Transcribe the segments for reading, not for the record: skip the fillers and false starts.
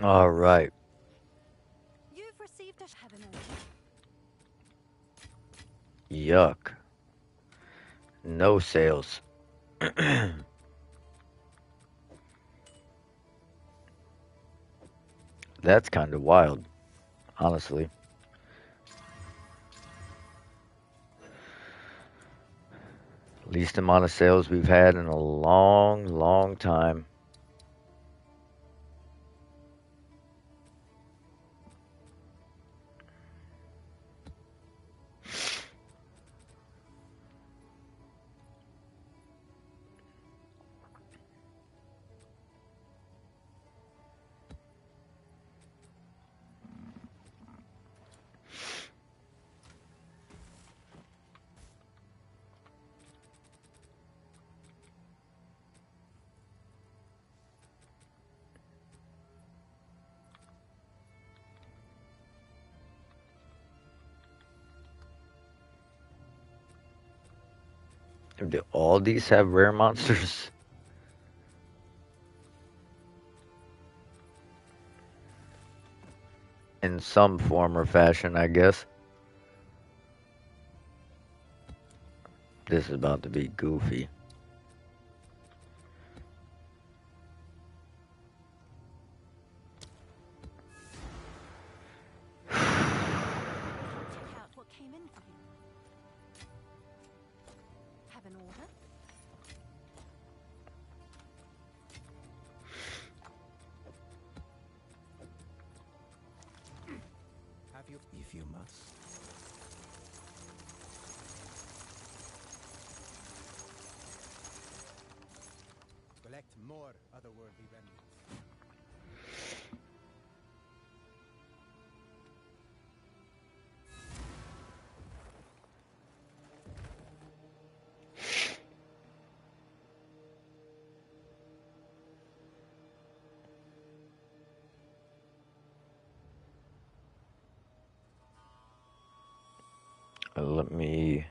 All right. You've received a have an order. Yuck. No sales. That's kind of wild, honestly. Least amount of sales we've had in a long, long time. Do all these have rare monsters? In some form or fashion, I guess. This is about to be goofy. Check out what came in for you. Have an order? Have you, if you must. Collect more otherworldly remnants. Let me.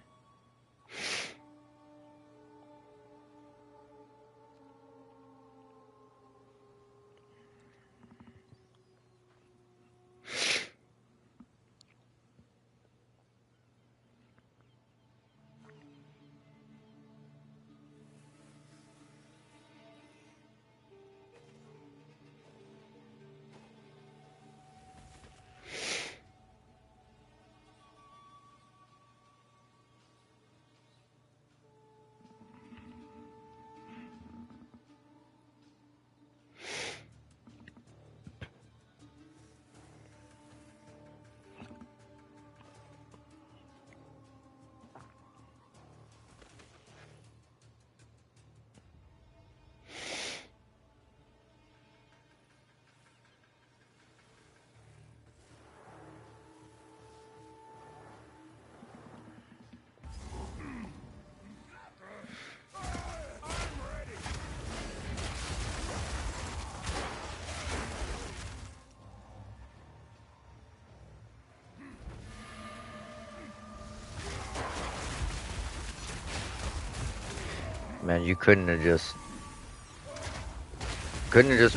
Man, you couldn't have just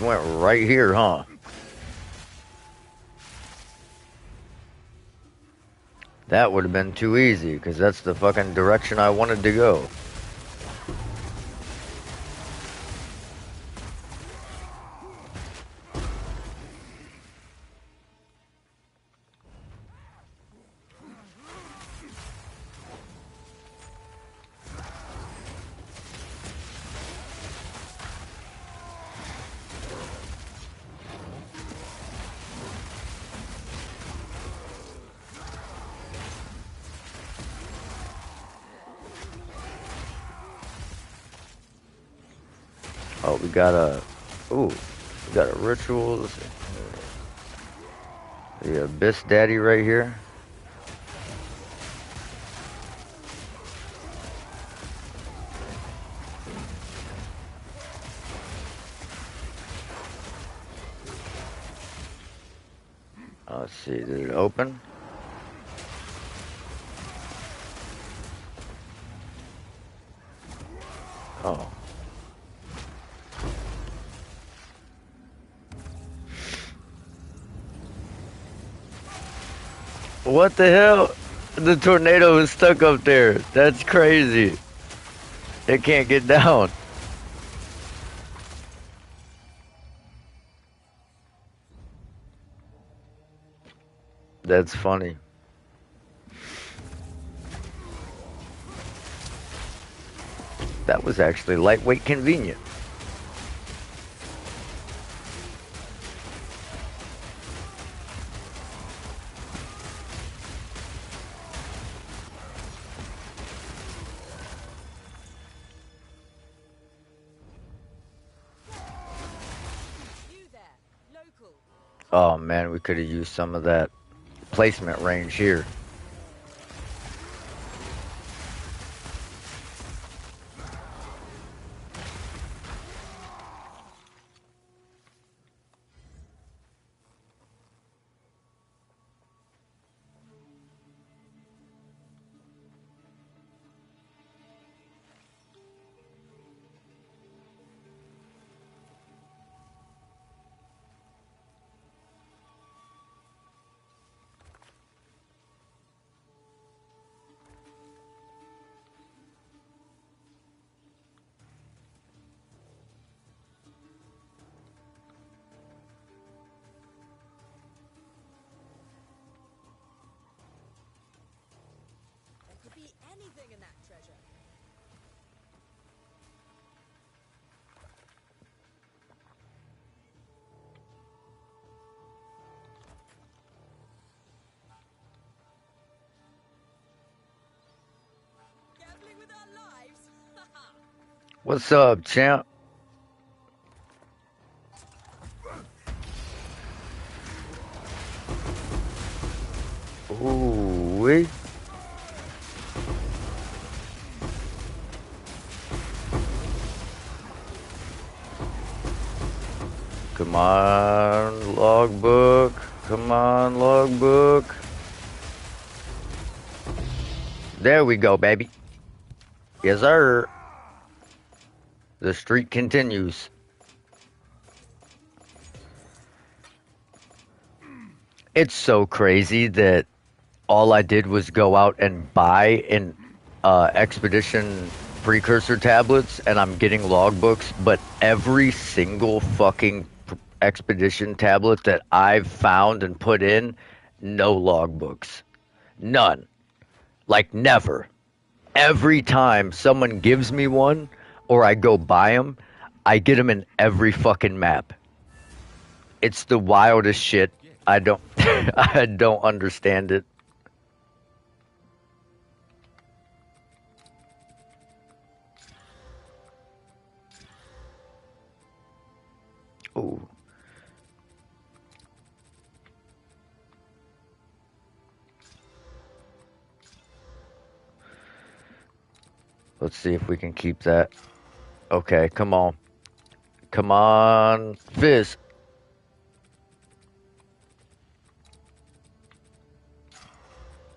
went right here, huh? That would have been too easy, because that's the fucking direction I wanted to go. Oh, we got a. Ooh, we got a rituals. The Abyss Daddy right here. Let's see, did it open? Oh. What the hell? The tornado is stuck up there. That's crazy. It can't get down. That's funny. That was actually lightweight convenient. You there, local. Oh man, we could have used some of that placement range here. There could be anything in that treasure. Gambling with our lives? What's up, champ? Ooh, wee. Come on, logbook. Come on, logbook. There we go, baby. Yes, sir. The streak continues. It's so crazy that all I did was go out and buy an expedition precursor tablets, and I'm getting logbooks, but every single fucking expedition tablet that I've found and put in, no logbooks. None. Like never. Every time someone gives me one or I go buy them, I get them in every fucking map. It's the wildest shit. I don't I don't understand it. Ooh. Let's see if we can keep that. Okay, come on. Come on, Fizz.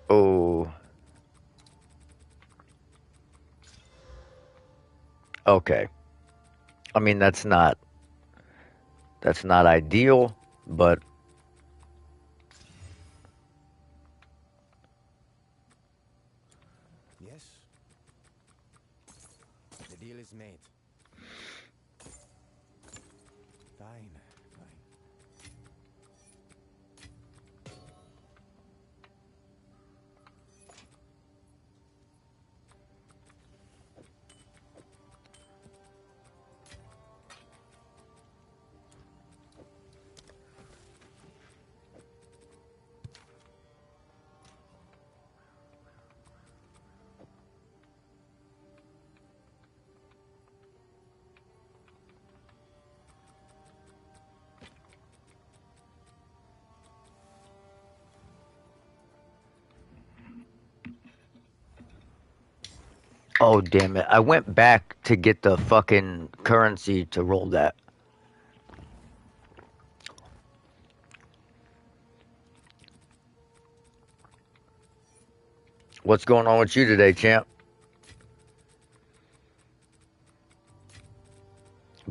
Oh. Okay. I mean that's not ideal, but Yes? The deal is made. Fine, fine. oh damn it. I went back to get the fucking currency to roll that. What's going on with you today, champ?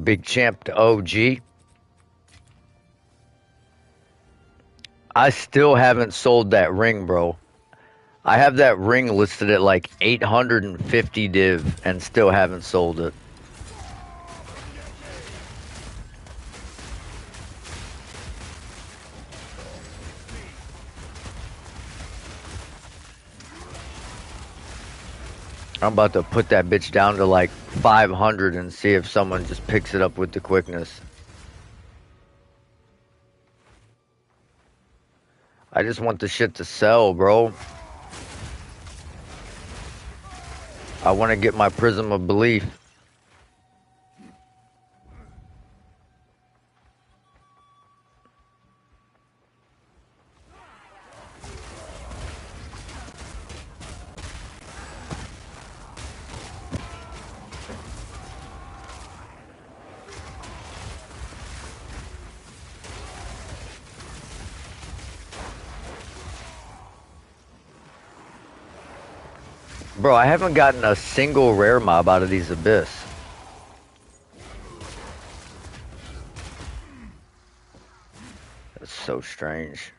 Big champ to OG. I still haven't sold that ring, bro. I have that ring listed at like 850 div and still haven't sold it. I'm about to put that bitch down to like 500 and see if someone just picks it up with the quickness. I just want the shit to sell, bro. I want to get my prism of belief. Bro, I haven't gotten a single rare mob out of these abyss. That's so strange.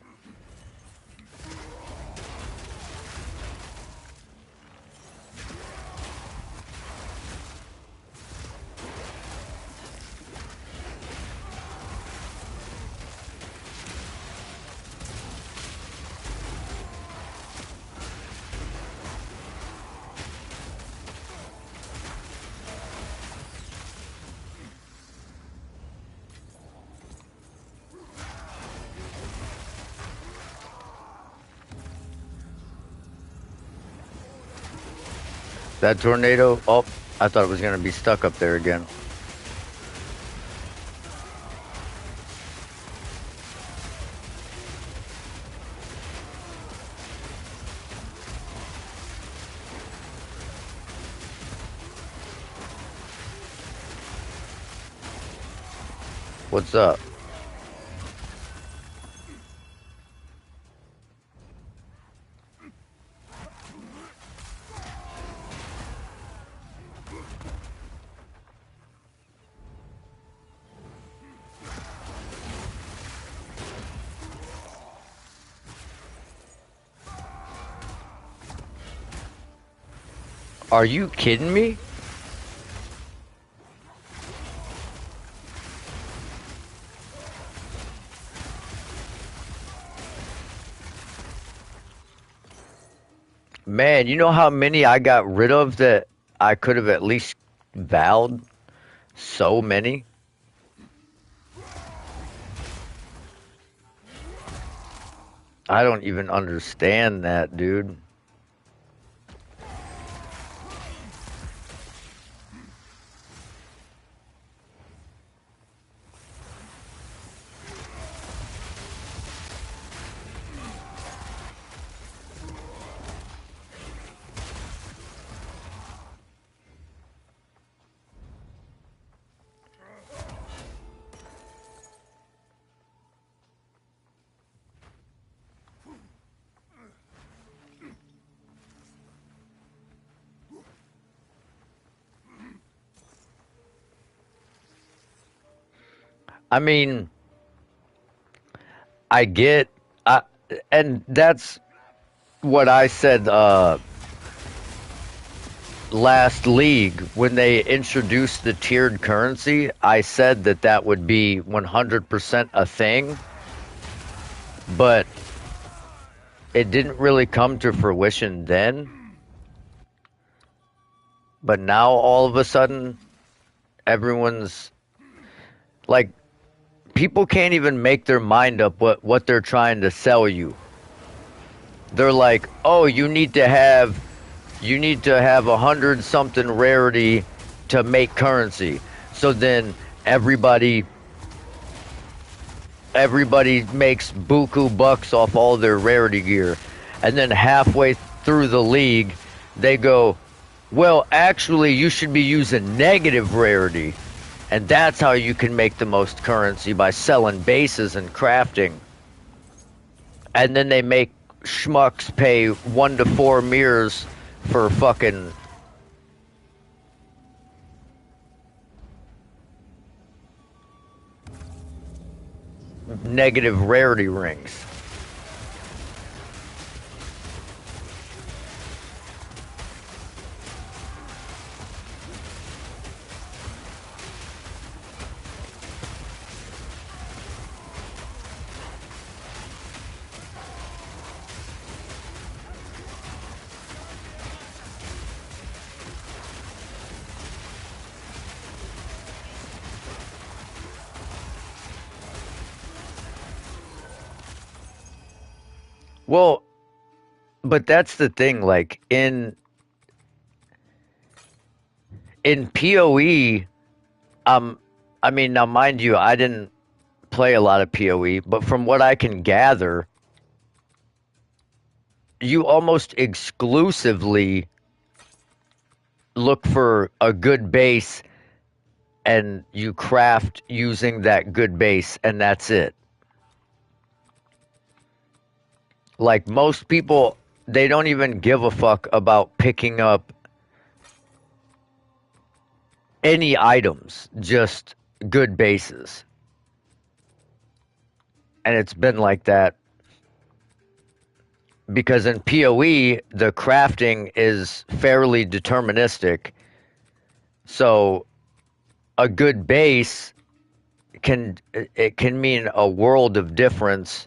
That tornado, oh, I thought it was going to be stuck up there again. What's up? Are you kidding me? Man, you know how many I got rid of that I could have at least vowed? So many. I don't even understand that, dude. I mean, I get, I, and that's what I said last league when they introduced the tiered currency. I said that that would be 100% a thing, but it didn't really come to fruition then. But now all of a sudden, everyone's like, people can't even make their mind up what they're trying to sell you. They're like, oh, you need to have 100 something rarity to make currency. So then everybody makes buku bucks off all their rarity gear. And then halfway through the league, they go, well, actually, you should be using negative rarity. And that's how you can make the most currency, by selling bases and crafting. And then they make schmucks pay 1 to 4 mirrors for fucking negative rarity rings. Well, but that's the thing. Like in PoE, um, I mean, now mind you, I didn't play a lot of PoE, but from what I can gather, you almost exclusively look for a good base and you craft using that good base, and that's it. Like most people, they don't even give a fuck about picking up any items, just good bases. And it's been like that because in PoE, the crafting is fairly deterministic. So a good base can mean a world of difference.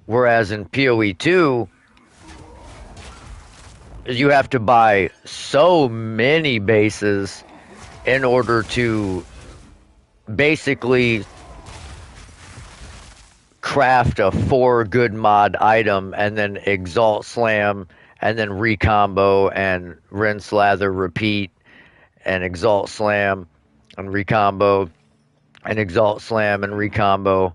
Whereas in PoE 2, you have to buy so many bases in order to basically craft a 4 good mod item and then exalt slam and then recombo and rinse lather repeat and exalt slam and recombo and exalt slam and recombo.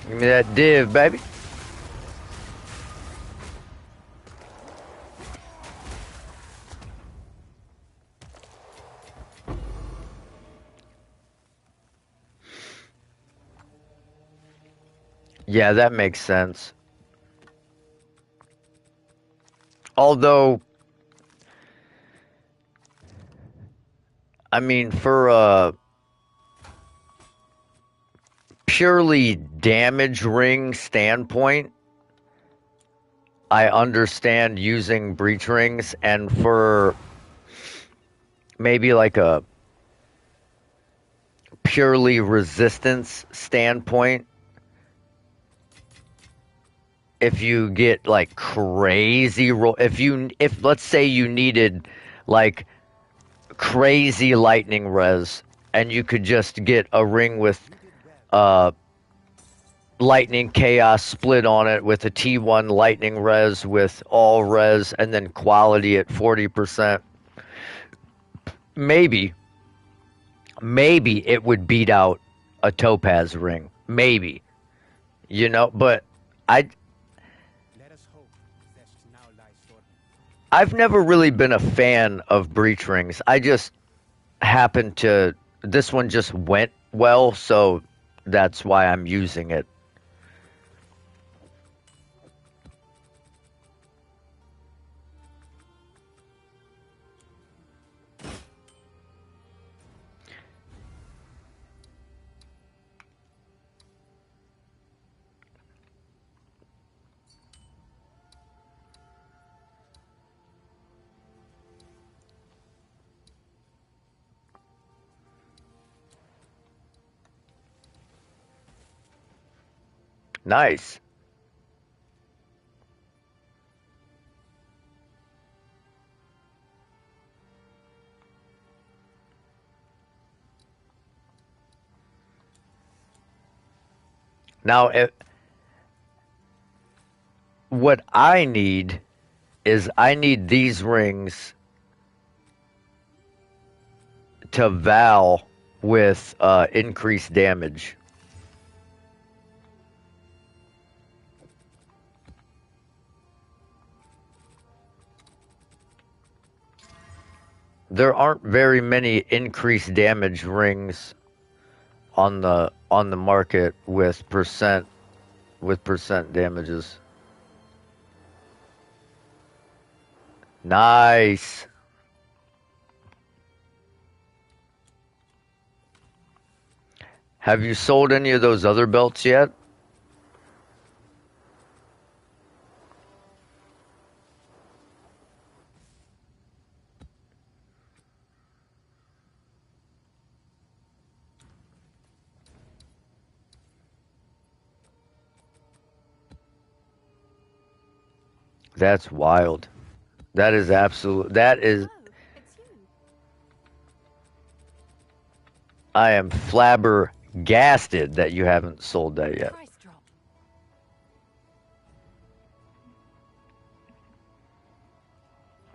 Give me that div, baby. Yeah, that makes sense. Although, I mean, for a purely damage ring standpoint, I understand using breach rings, and for maybe like a purely resistance standpoint, if you get like crazy roll, if let's say you needed like crazy lightning res, and you could just get a ring with uh lightning chaos split on it with a T1 lightning res with all res and then quality at 40%, maybe it would beat out a topaz ring, maybe, but I Let us hope that now lies dormant. I've never really been a fan of breach rings. I just happened to this one just went well, so that's why I'm using it. Nice. Now, what I need is I need these rings to Val with increased damage. There aren't very many increased damage rings on the market with percent damages. Nice. Have you sold any of those other belts yet? That's wild. That is absolute. That is. Oh, it's you. I am flabbergasted that you haven't sold that yet. Price drop.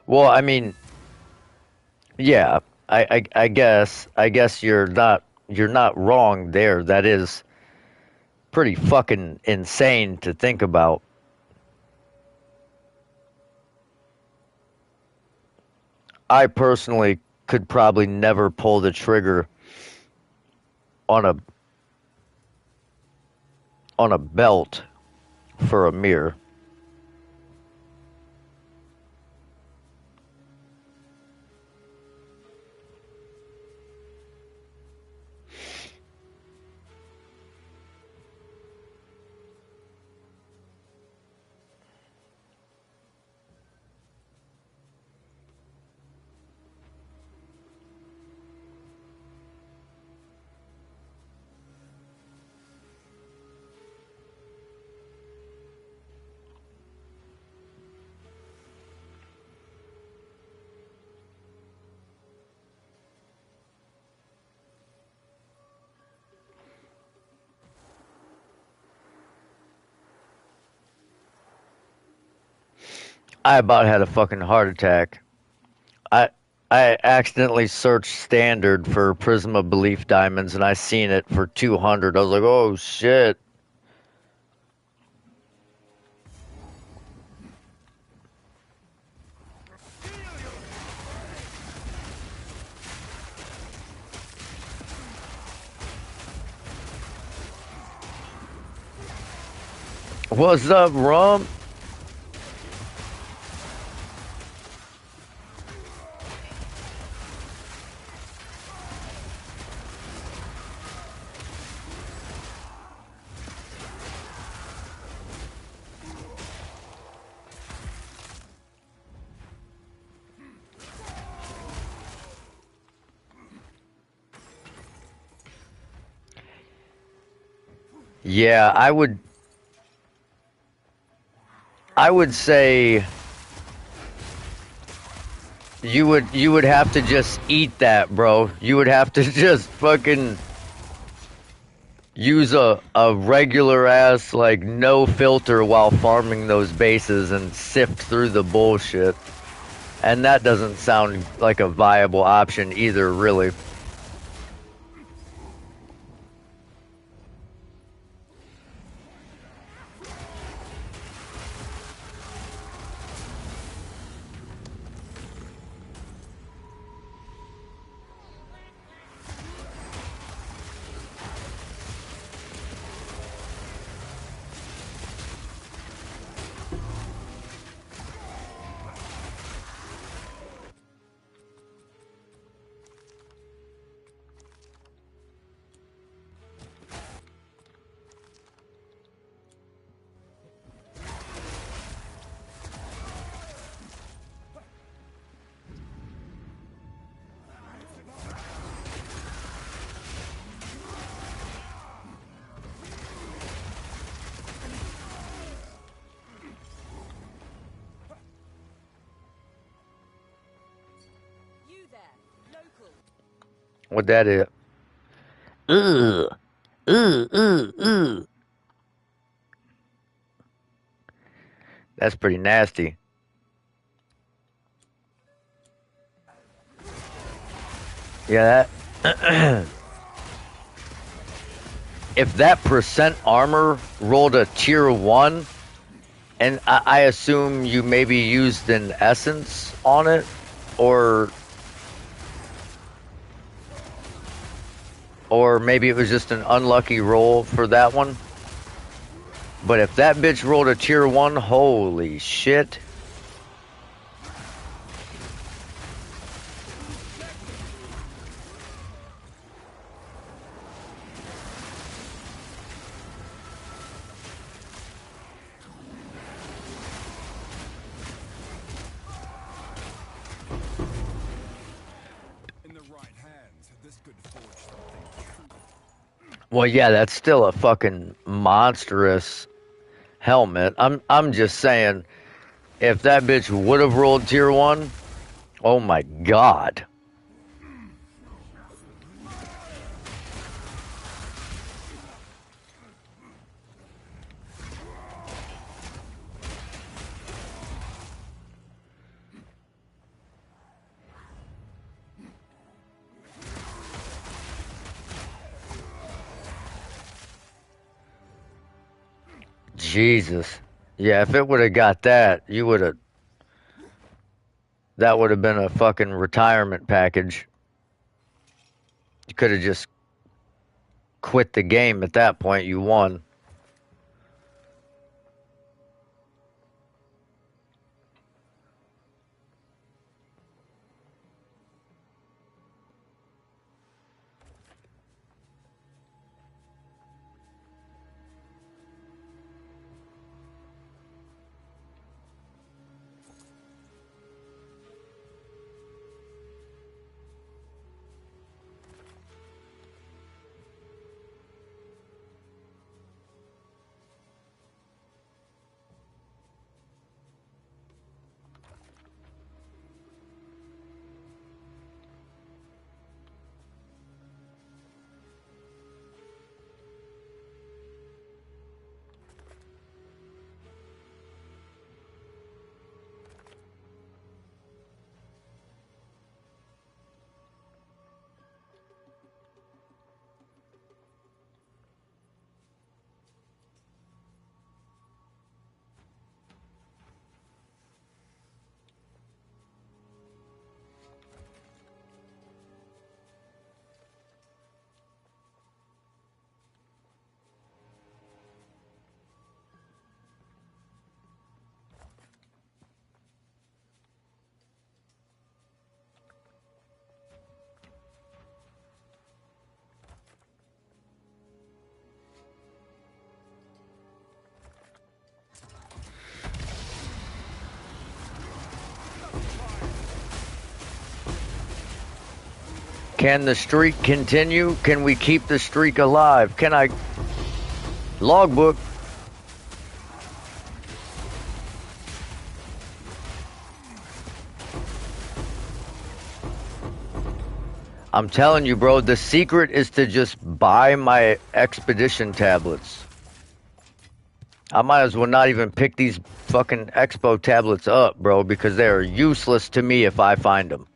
Well, I mean, yeah. I guess you're not wrong there. That is pretty fucking insane to think about. I personally could probably never pull the trigger on a belt for a mirror. I about had a fucking heart attack. I I accidentally searched standard for Prism of Belief diamonds and I seen it for 200. I was like, "Oh shit." What's up, Rum? Yeah, I would say you would have to just eat that, bro. You would have to just fucking use a regular ass like no filter while farming those bases and sift through the bullshit. And that doesn't sound like a viable option either, really. You there, local. What that is? Ugh, ugh, ugh, ugh. That's pretty nasty. Yeah, that. If that percent armor rolled a tier 1, and I assume you maybe used an essence on it, or or maybe it was just an unlucky roll for that one. But if that bitch rolled a tier 1, holy shit. Well, yeah, that's still a fucking monstrous helmet. I'm just saying, if that bitch would have rolled tier one, oh my god. Jesus. Yeah, if it would have got that, you would have. That would have been a fucking retirement package. You could have just quit the game at that point. You won. Can the streak continue? Can we keep the streak alive? Can I. Logbook. I'm telling you, bro, the secret is to just buy my expedition tablets. I might as well not even pick these fucking expo tablets up, bro, because they are useless to me if I find them.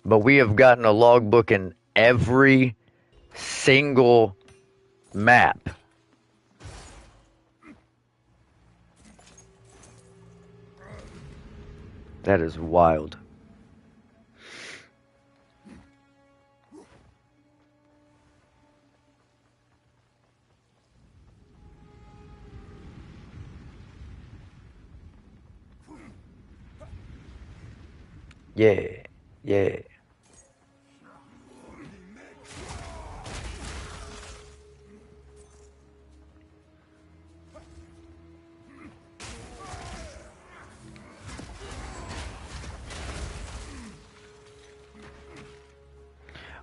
But we have gotten a logbook in every single map. That is wild. Yeah, yeah.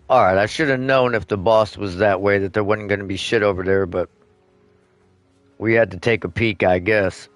Alright, I should have known if the boss was that way that there wasn't going to be shit over there, but we had to take a peek, I guess.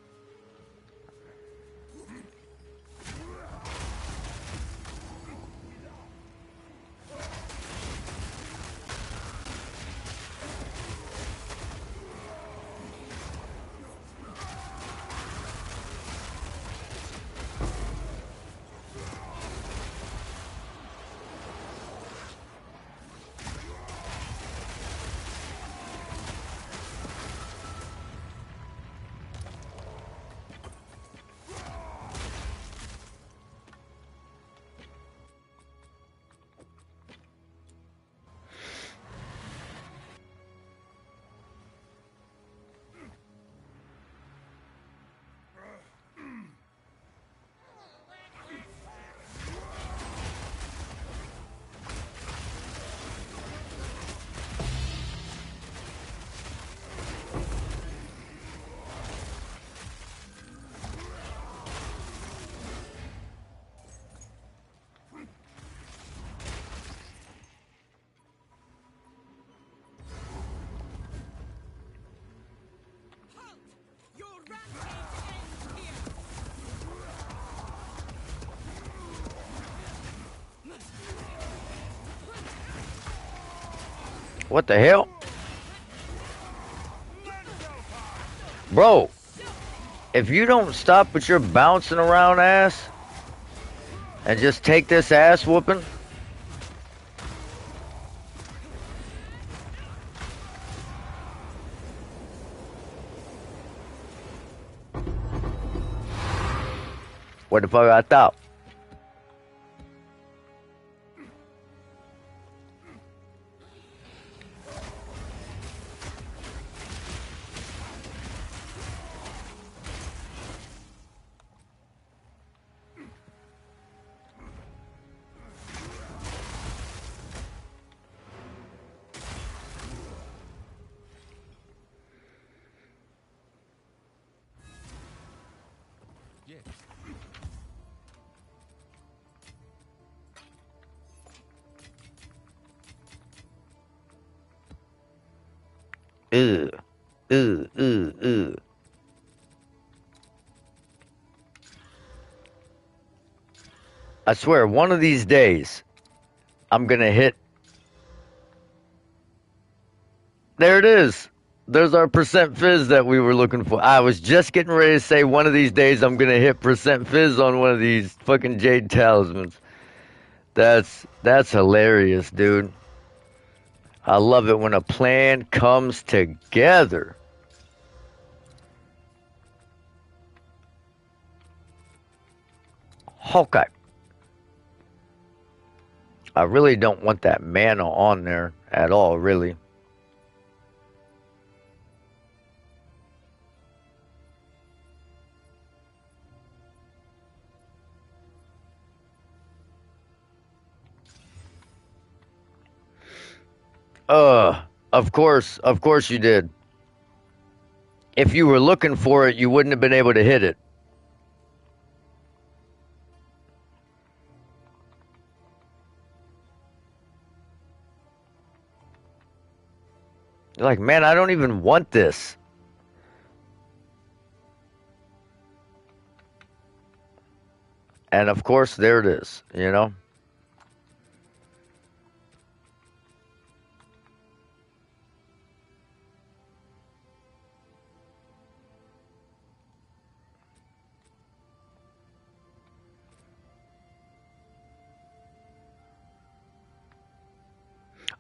What the hell? Bro, if you don't stop with your bouncing around ass and just take this ass whooping. What the fuck I thought? Yeah. Ugh. Ugh, ugh, ugh. I swear, one of these days, I'm gonna hit. There it is. There's our percent fizz that we were looking for. I was just getting ready to say one of these days I'm gonna hit percent fizz on one of these fucking jade talismans. That's hilarious, dude. I love it when a plan comes together. Hawkeye. I really don't want that mana on there at all, really. Of course you did. If you were looking for it, you wouldn't have been able to hit it. You're like, man, I don't even want this. And of course, there it is, you know?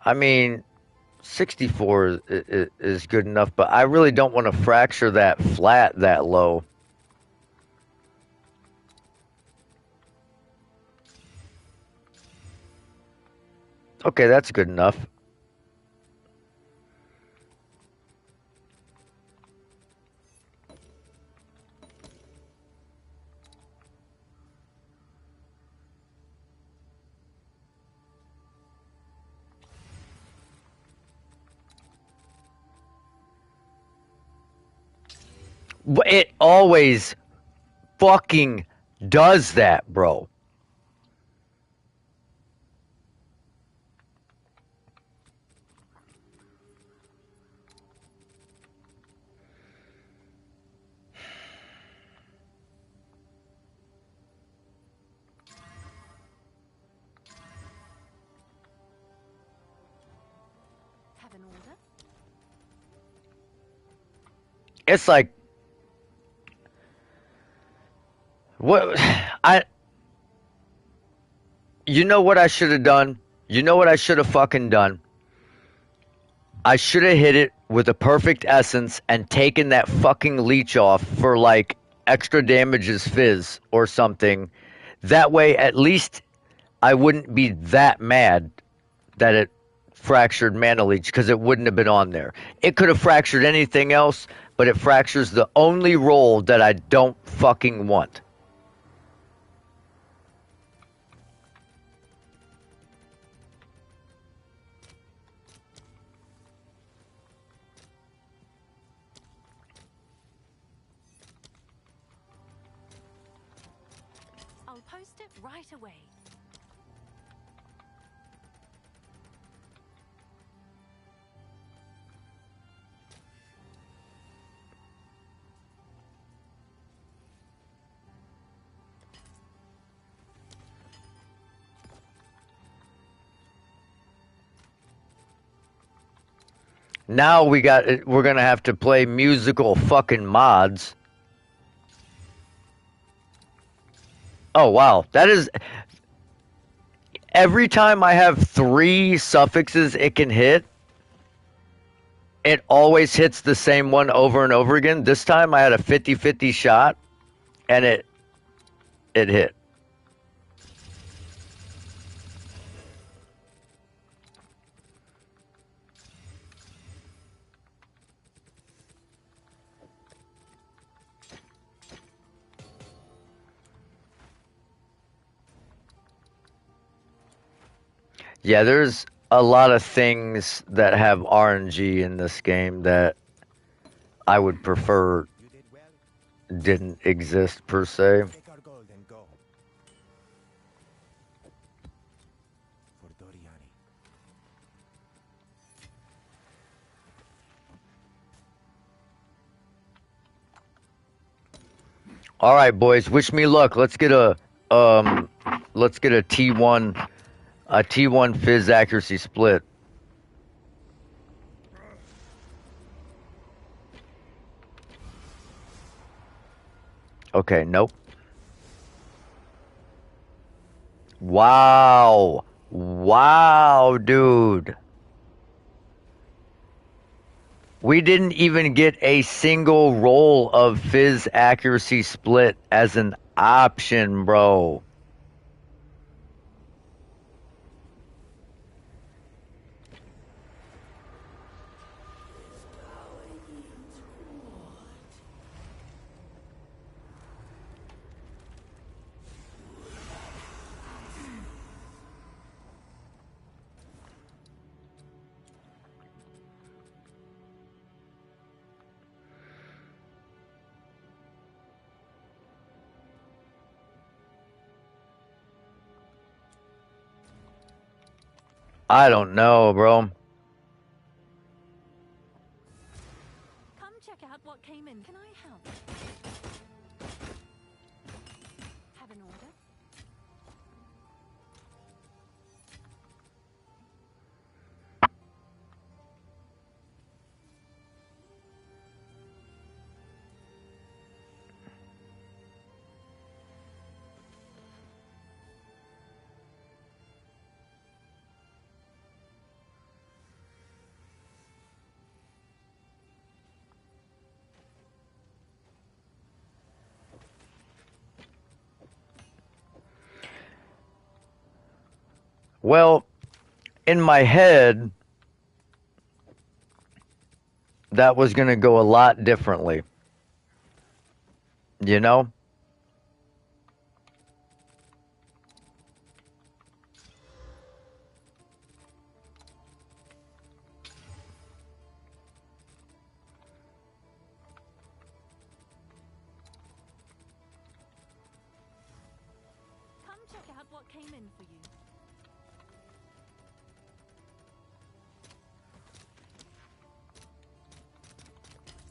I mean, 64 is good enough, but I really don't want to fracture that flat that low. Okay, that's good enough. It always fucking does that, bro. Have an order? It's like what I you know what I should have done? You know what I should have fucking done? I should have hit it with a perfect essence and taken that fucking leech off for like extra damages fizz or something. That way at least I wouldn't be that mad that it fractured mana leech because it wouldn't have been on there. It could have fractured anything else, but it fractures the only role that I don't fucking want. I'll post it right away. Now we're gonna have to play musical fucking mods. Oh wow, that is every time I have 3 suffixes it can hit, it always hits the same one over and over again. This time I had a 50-50 shot and it hit. Yeah, there's a lot of things that have RNG in this game that I would prefer You did well. didn't exist per se. Take our gold and go. For Doriani. All right, boys, wish me luck. Um let's get a T1 fizz accuracy split. Okay, nope. Wow. Wow, dude. We didn't even get a single roll of fizz accuracy split as an option, bro. I don't know, bro. Come check out what came in. Can I help? Have an order? Well, in my head, that was going to go a lot differently. You know? Come check out what came in for you.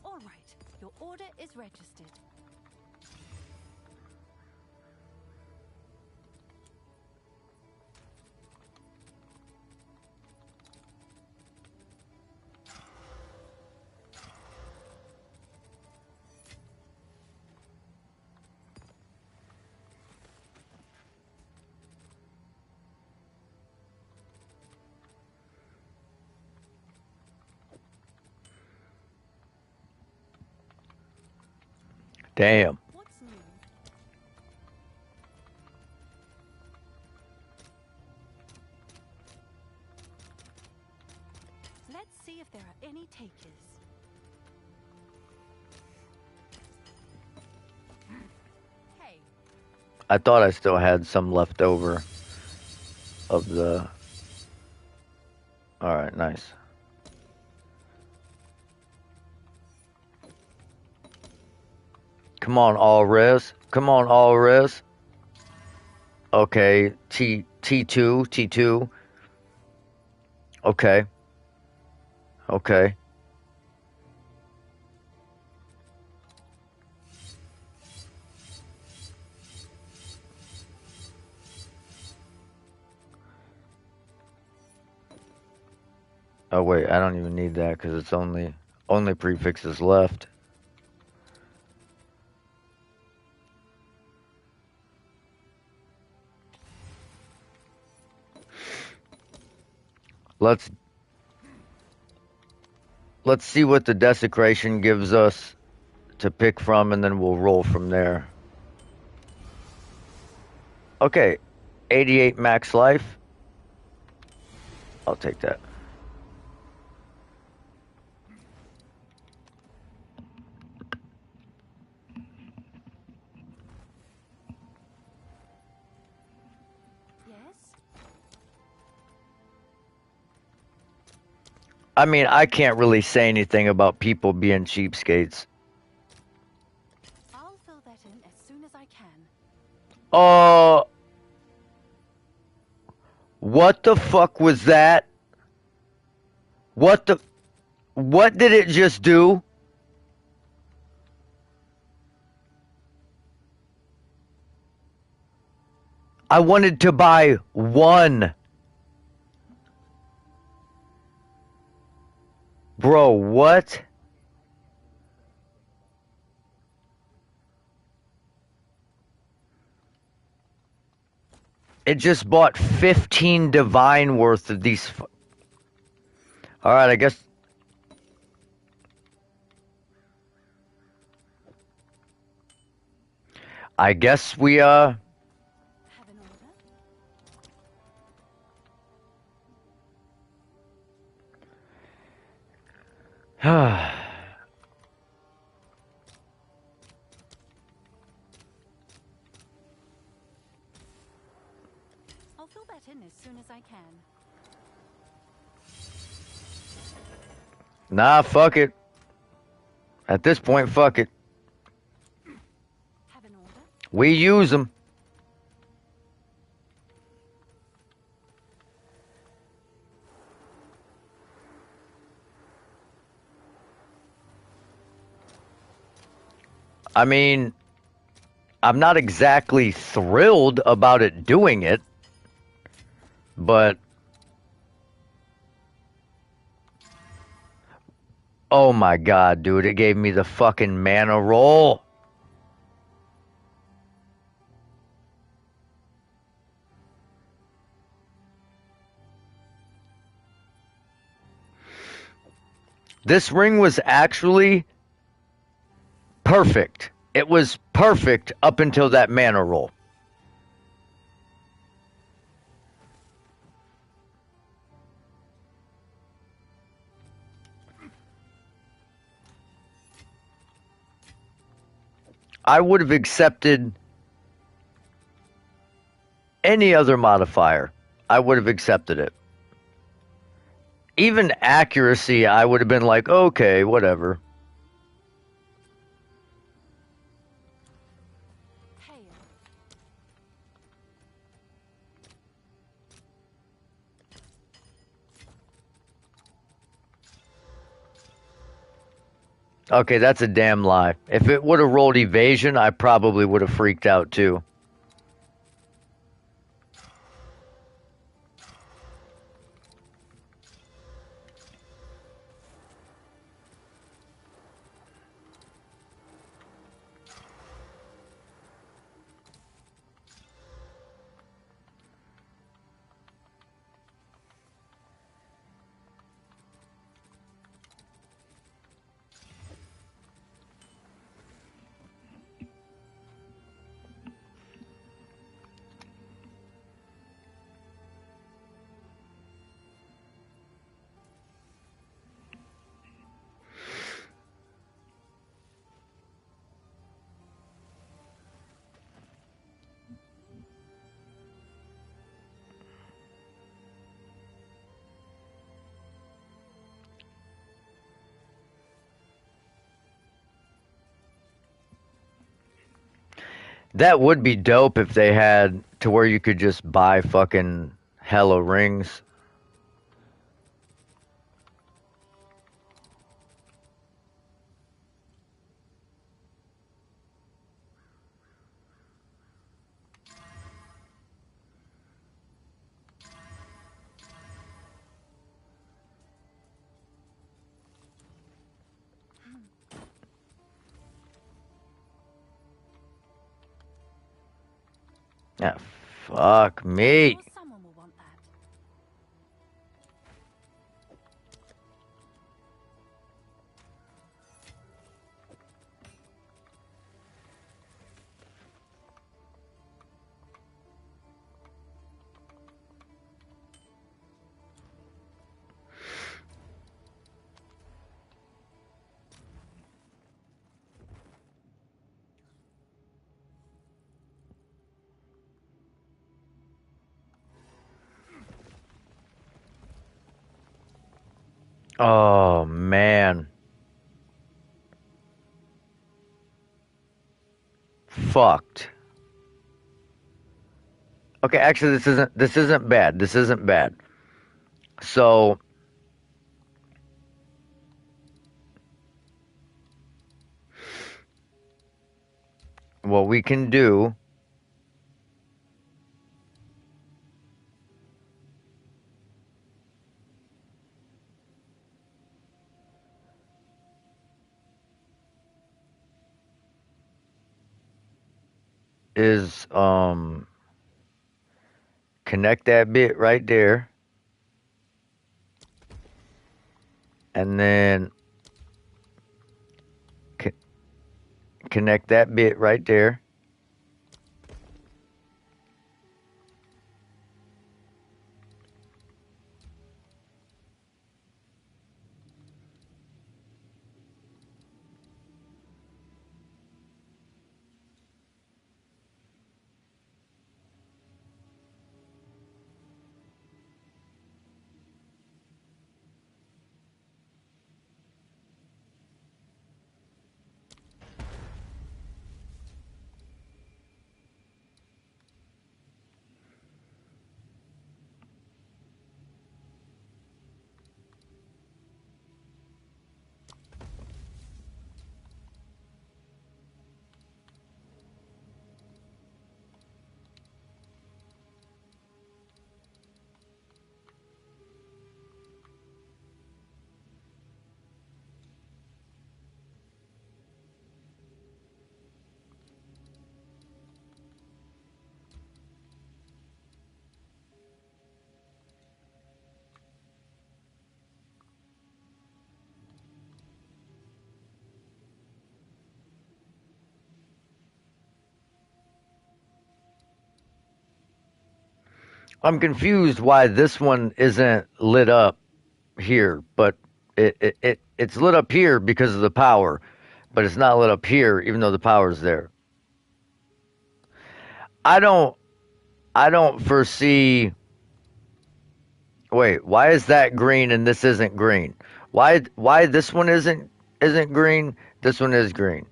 All right, your order is registered. Damn. What's new? Let's see if there are any takers. Hey, I thought I still had some left over of the. All right, nice. Come on, all res. Come on, all res. Okay, T2. Okay. Okay. Oh wait, I don't even need that because it's only prefixes left. Let's let's see what the desecration gives us to pick from, and then we'll roll from there. Okay, 88 max life. I'll take that. Yes? I mean, I can't really say anything about people being cheapskates. I'll fill that in as soon as I can. What the fuck was that? What did it just do? I wanted to buy one. Bro, what? It just bought 15 divine worth of these. Alright, I guess we, Have an order? I'll fill that in as soon as I can. Nah, fuck it. At this point, fuck it. Have an order? We use them. I mean, I'm not exactly thrilled about it doing it, but oh my god, dude, it gave me the fucking mana roll. This ring was actually perfect. It was perfect up until that mana roll. I would have accepted any other modifier. I would have accepted it. Even accuracy, I would have been like, okay, whatever. Hail. Okay, that's a damn lie. If it would have rolled evasion, I probably would have freaked out too. That would be dope if they had to where you could just buy fucking hella rings. Yeah, fuck me. Sure someone will want that. Oh man. Fucked. Okay, actually this isn't bad. This isn't bad. So what we can do is connect that bit right there and then c- connect that bit right there. I'm confused why this one isn't lit up here, but it's lit up here because of the power, but it's not lit up here even though the power's there. I don't I don't foresee. Wait, why is that green and this isn't green? Why this one isn't green? This one is green.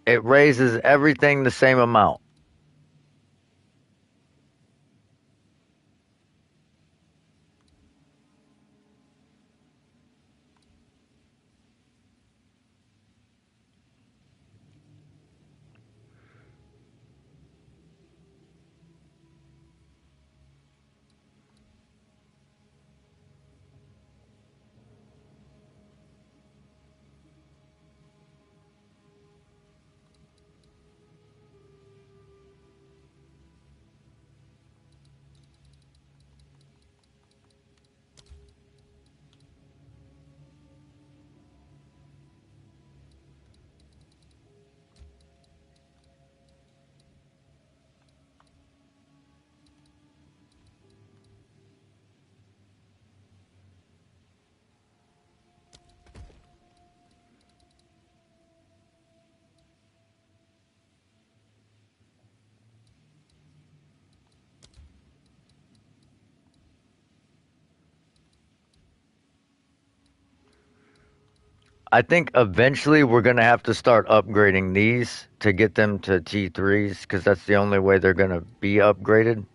It raises everything the same amount. I think eventually we're gonna have to start upgrading these to get them to T3s because that's the only way they're gonna be upgraded.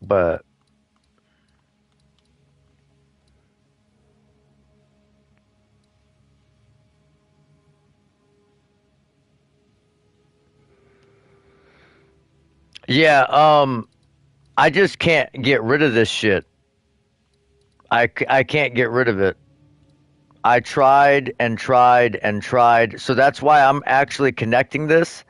But yeah, I just can't get rid of this shit. I can't get rid of it. I tried and tried and tried. So that's why I'm actually connecting this.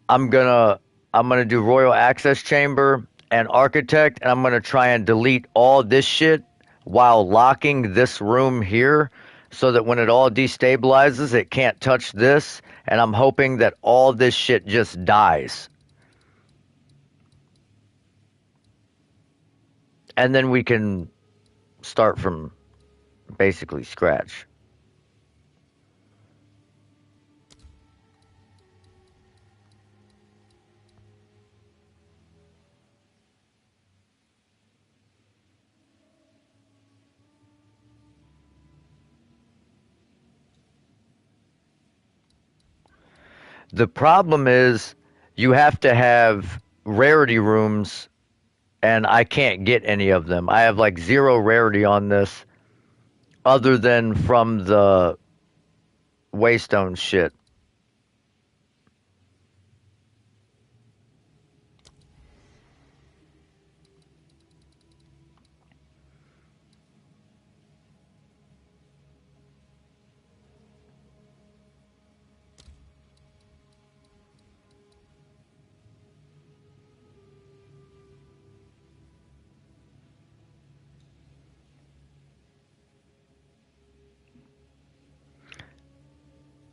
I'm gonna I'm gonna do Royal Access Chamber and Architect, and I'm gonna try and delete all this shit while locking this room here so that when it all destabilizes, it can't touch this. And I'm hoping that all this shit just dies. And then we can start from basically scratch. The problem is you have to have rarity rooms, and I can't get any of them. I have like zero rarity on this other than from the Waystone shit.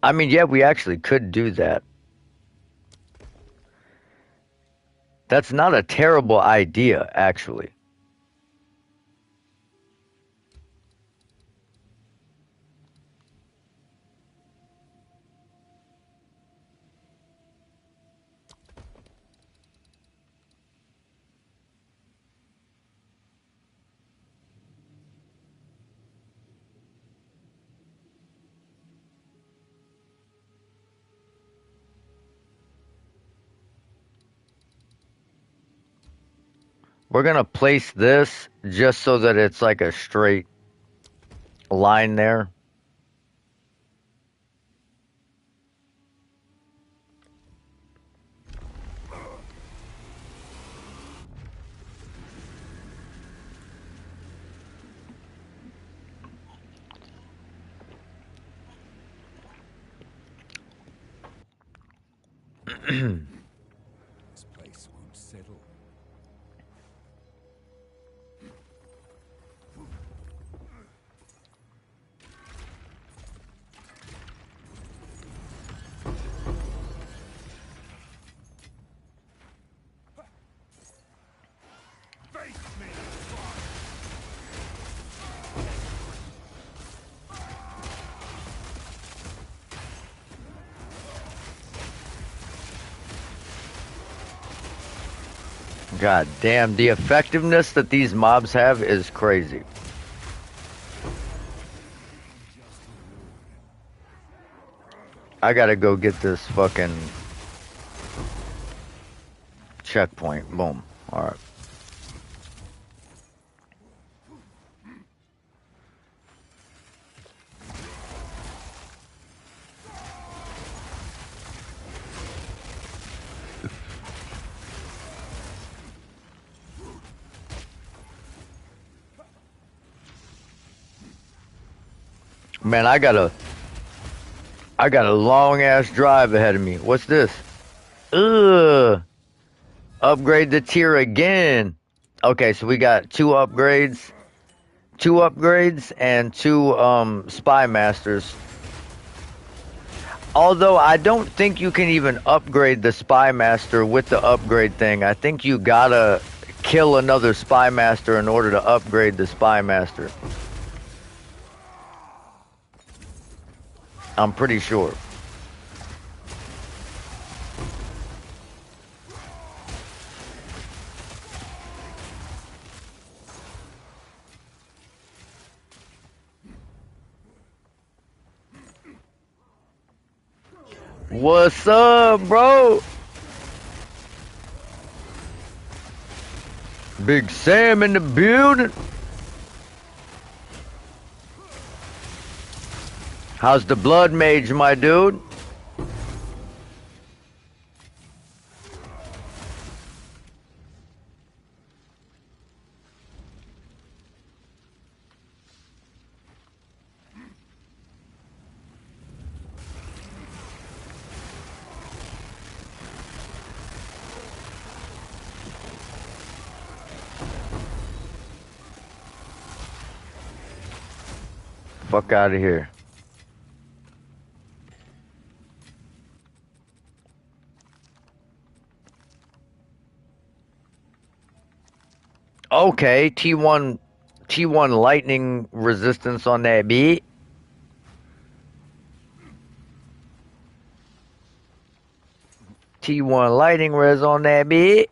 I mean, yeah, we actually could do that. That's not a terrible idea, actually. We're gonna place this just so that it's like a straight line there. This place won't settle. Face me! God damn, the effectiveness that these mobs have is crazy. I gotta go get this fucking checkpoint. Boom. Alright. Man, I got a long ass drive ahead of me. What's this? Ugh. Upgrade the tier again. Okay, so we got two upgrades and two spy masters. Although I don't think you can even upgrade the spy master with the upgrade thing. I think you gotta kill another spy master in order to upgrade the spy master. I'm pretty sure. What's up, bro? Big Sam in the building. How's the blood mage, my dude? Fuck out of here. Okay, T1 lightning resistance on that beat. T1 lightning res on that beat.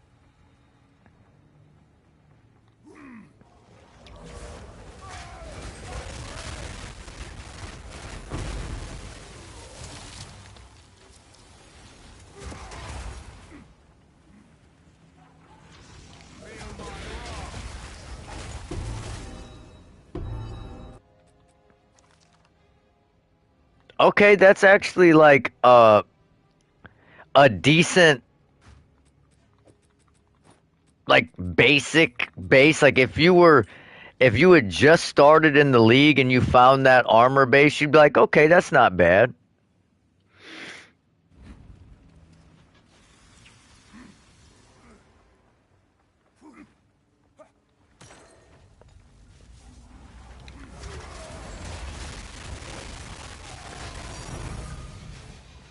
Okay, that's actually like a decent like basic base. Like if you had just started in the league and you found that armor base, you'd be like, okay, that's not bad.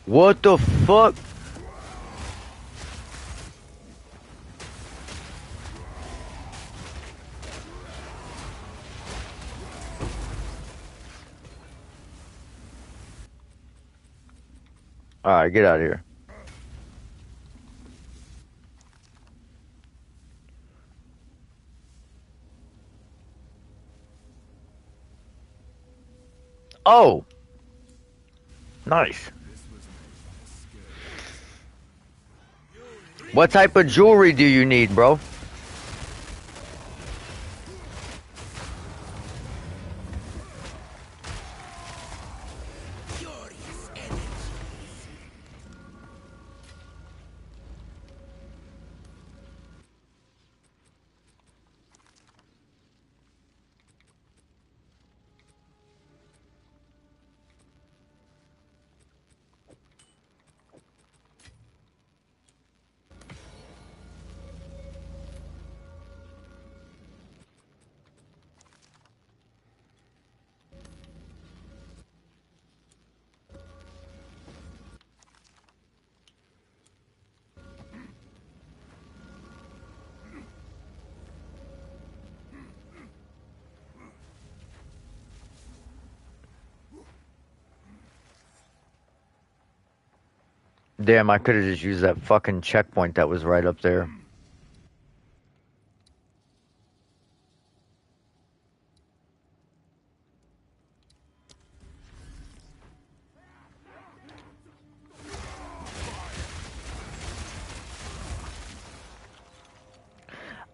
What the fuck? Alright, get out of here. Oh, nice. What type of jewelry do you need, bro? Damn, I could have just used that fucking checkpoint that was right up there.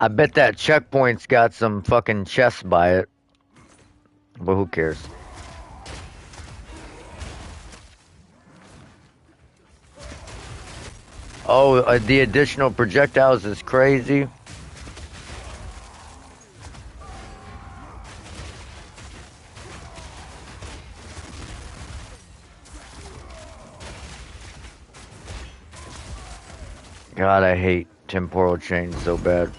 I bet that checkpoint's got some fucking chests by it. But who cares? Oh, the additional projectiles is crazy. God, I hate temporal change so bad.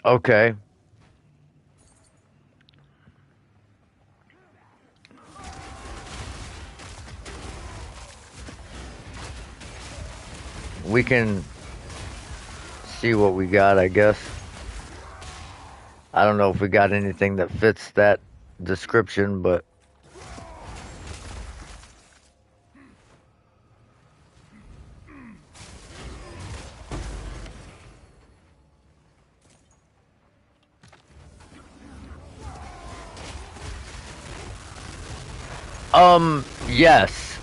Okay. We can see what we got, I guess. I don't know if we got anything that fits that description, but Yes,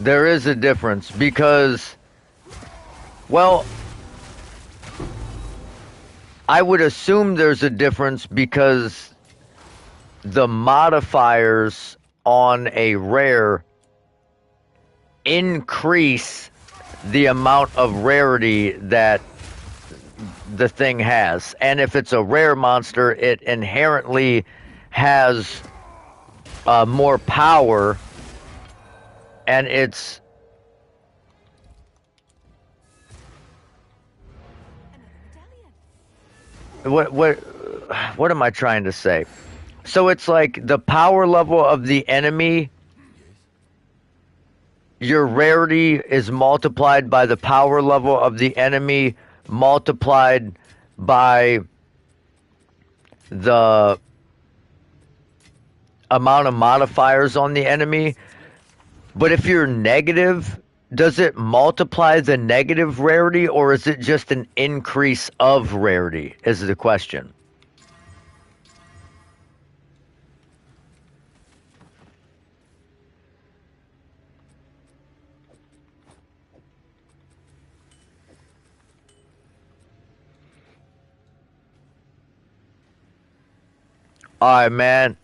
there is a difference because, well, I would assume there's a difference because the modifiers on a rare increase the amount of rarity that the thing has. And if it's a rare monster, it inherently has more power, and it's what what what am I trying to say? So it's like the power level of the enemy, your rarity is multiplied by the power level of the enemy multiplied by the amount of modifiers on the enemy. But if you're negative, does it multiply the negative rarity, or is it just an increase of rarity? Is the question. All right, man.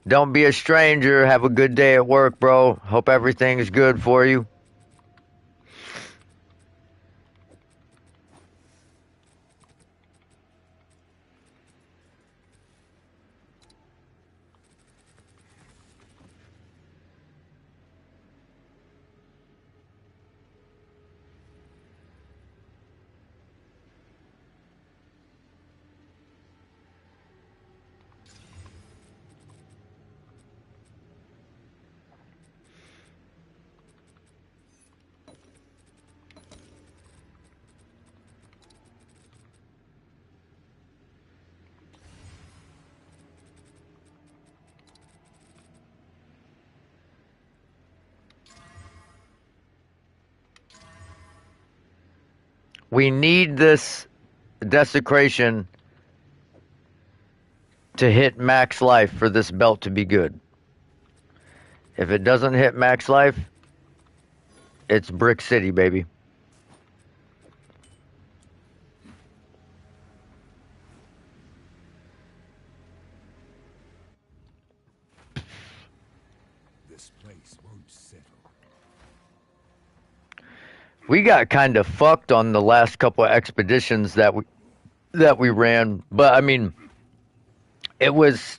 Don't be a stranger. Have a good day at work, bro. Hope everything's good for you. We need this desecration to hit max life for this belt to be good. If it doesn't hit max life, it's Brick City, baby. This place won't settle. We got kind of fucked on the last couple of expeditions that we ran, but I mean, it was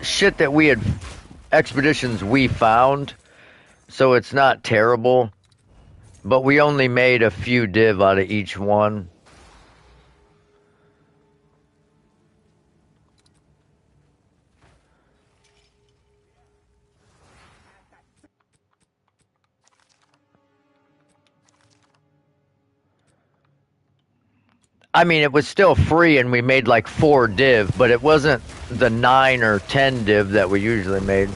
shit that we had expeditions we found, so it's not terrible. But we only made a few div out of each one. I mean, it was still free, and we made like 4 div, but it wasn't the 9 or 10 div that we usually made.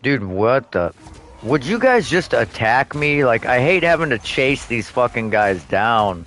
Dude, what the? Would you guys just attack me? Like, I hate having to chase these fucking guys down.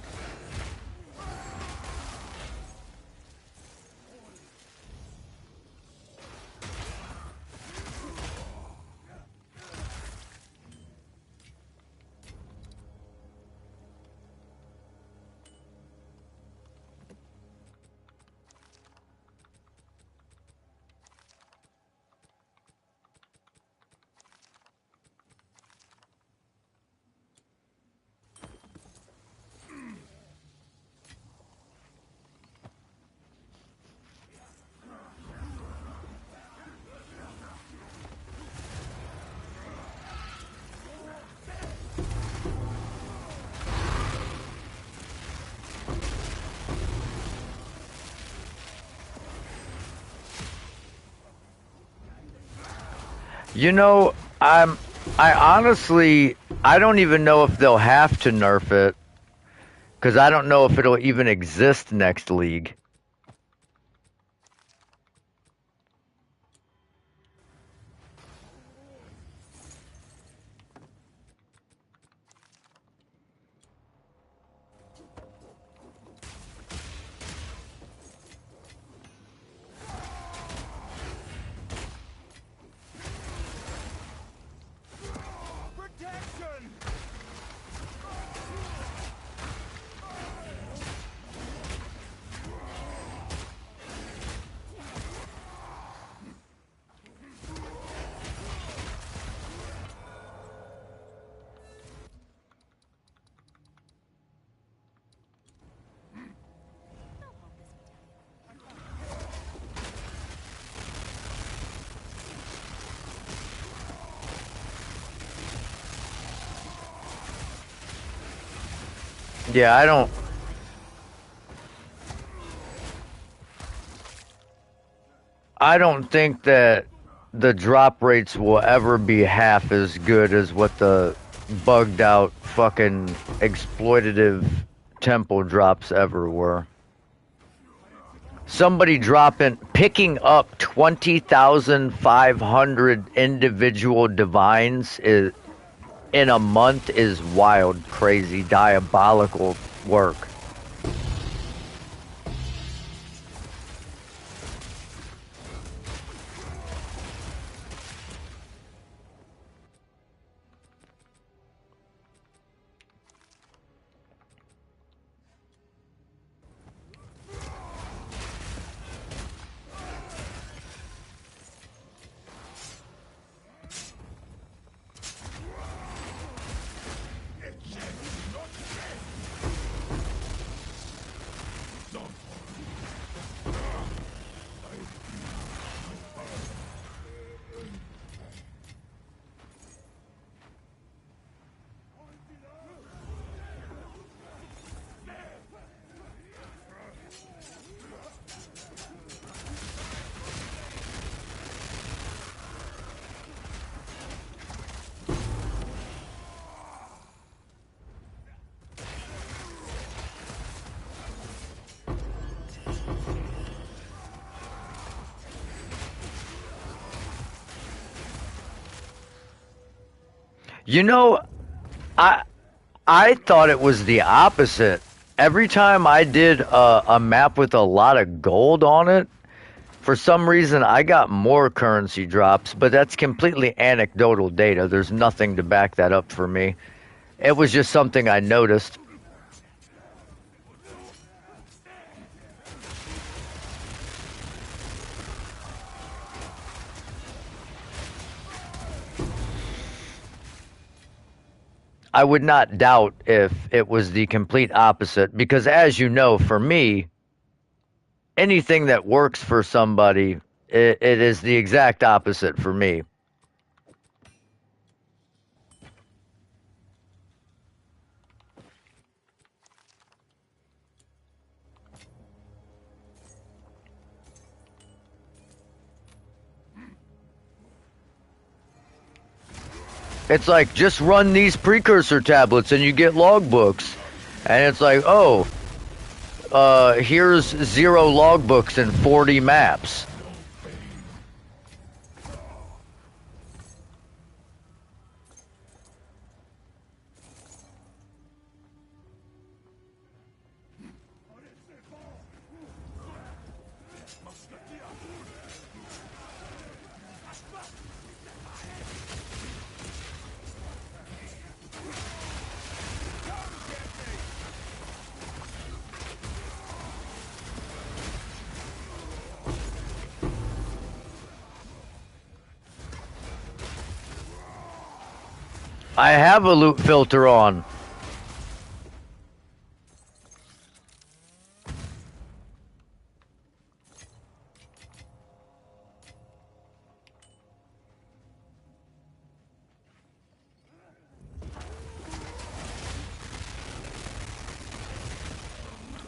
You know, I honestly, I don't even know if they'll have to nerf it because I don't know if it'll even exist next league. Protection! Yeah, I don't think that the drop rates will ever be half as good as what the bugged out fucking exploitative temple drops ever were. Somebody picking up 20,500 individual divines in a month is wild, crazy, diabolical work. You know, I I thought it was the opposite. Every time I did a map with a lot of gold on it, for some reason I got more currency drops, but that's completely anecdotal data. There's nothing to back that up for me. It was just something I noticed. I would not doubt if it was the complete opposite, because as you know, for me, anything that works for somebody, it is the exact opposite for me. It's like just run these precursor tablets and you get logbooks. And it's like, oh, here's 0 logbooks and 40 maps. I have a loot filter on.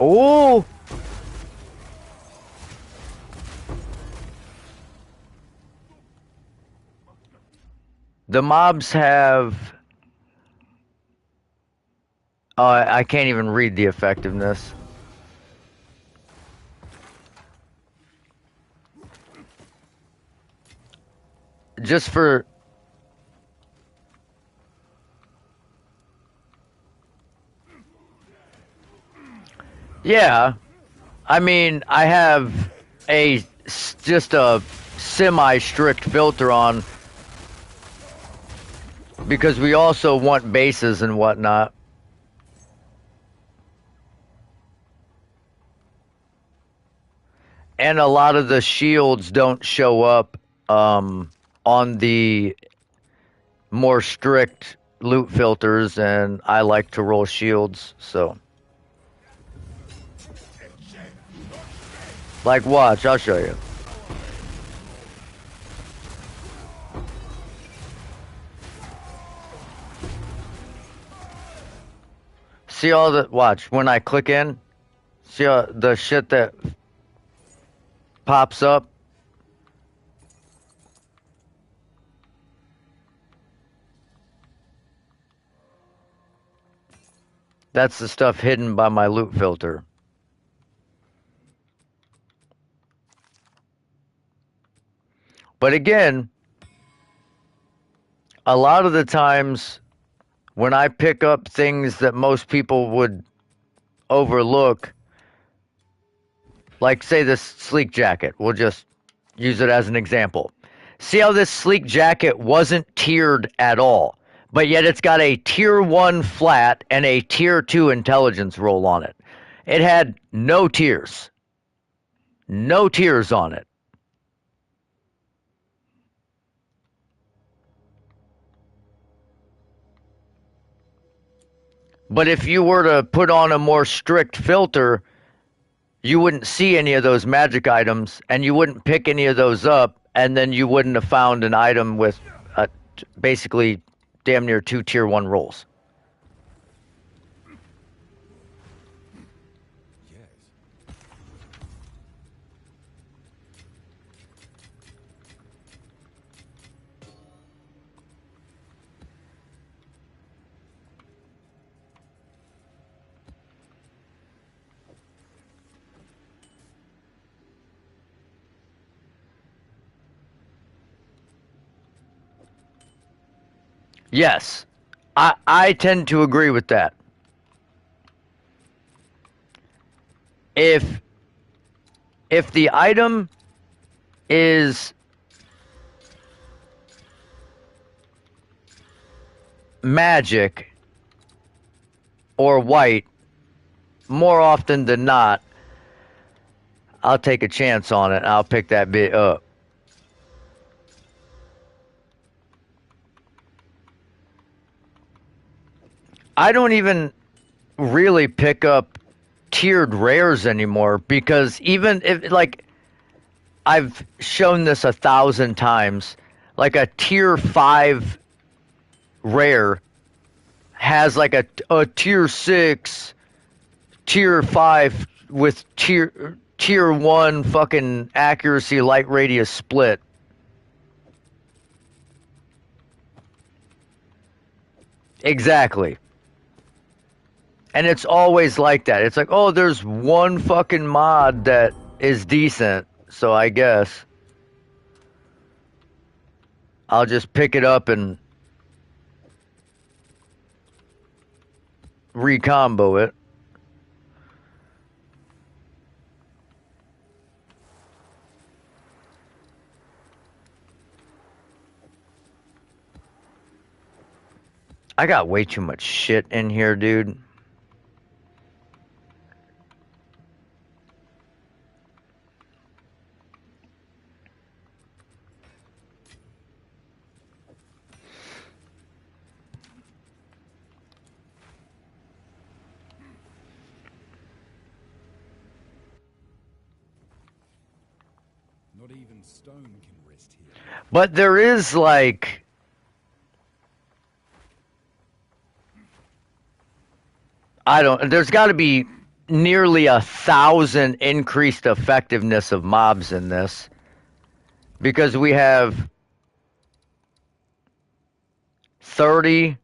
Oh, The mobs have. I can't even read the effectiveness. Just for. Yeah, I mean, I have just a semi-strict filter on because we also want bases and whatnot. And a lot of the shields don't show up on the more strict loot filters, and I like to roll shields, so. Like, watch, I'll show you. See all the, watch, when I click in, see all the shit that pops up? That's the stuff hidden by my loot filter. But again, a lot of the times when I pick up things that most people would overlook, like say this sleek jacket, we'll just use it as an example. See how this sleek jacket wasn't tiered at all, but yet it's got a tier 1 flat and a tier 2 intelligence roll on it. It had no tiers. No tiers on it. But if you were to put on a more strict filter, you wouldn't see any of those magic items and you wouldn't pick any of those up, and then you wouldn't have found an item with basically damn near 2 tier 1 rolls. Yes, I tend to agree with that. If the item is magic or white, more often than not, I'll take a chance on it and I'll pick that bit up. I don't even really pick up tiered rares anymore because even if, like, I've shown this 1,000 times, like a tier 5 rare has like a tier 6, tier 5 with tier 1 fucking accuracy light radius split. Exactly. And it's always like that. It's like, oh, there's one fucking mod that is decent, so I guess I'll just pick it up and recombo it. I got way too much shit in here, dude. Not even stone can rest here. But there is like, there's got to be nearly 1,000 increased effectiveness of mobs in this because we have 30,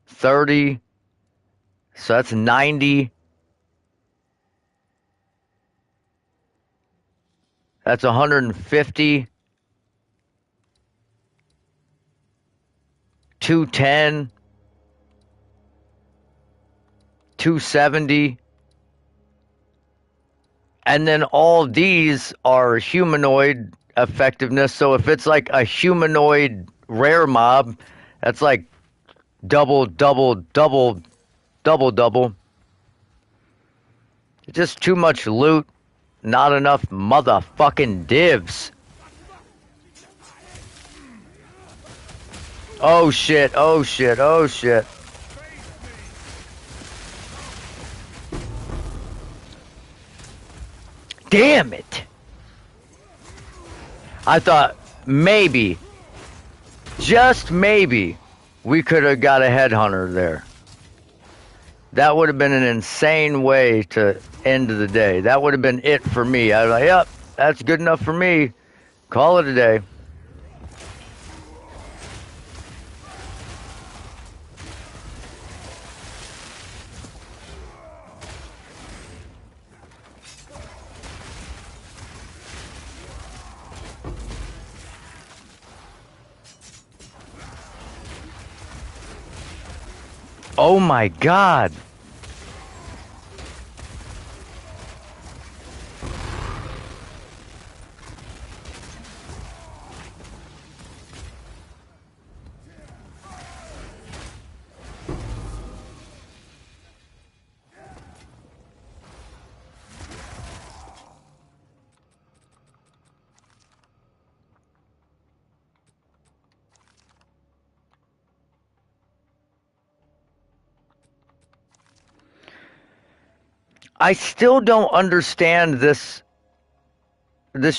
30. So that's 90. That's 150. 210. 270. And then all these are humanoid effectiveness. So if it's like a humanoid rare mob, that's like double, double, double, double, double. Just too much loot, not enough motherfucking divs. Oh shit, oh shit, oh shit. Damn it! I thought maybe, just maybe, we could have got a headhunter there. That would have been an insane way to end the day. That would have been it for me. I was like, yep, that's good enough for me. Call it a day. Oh my god. I still don't understand this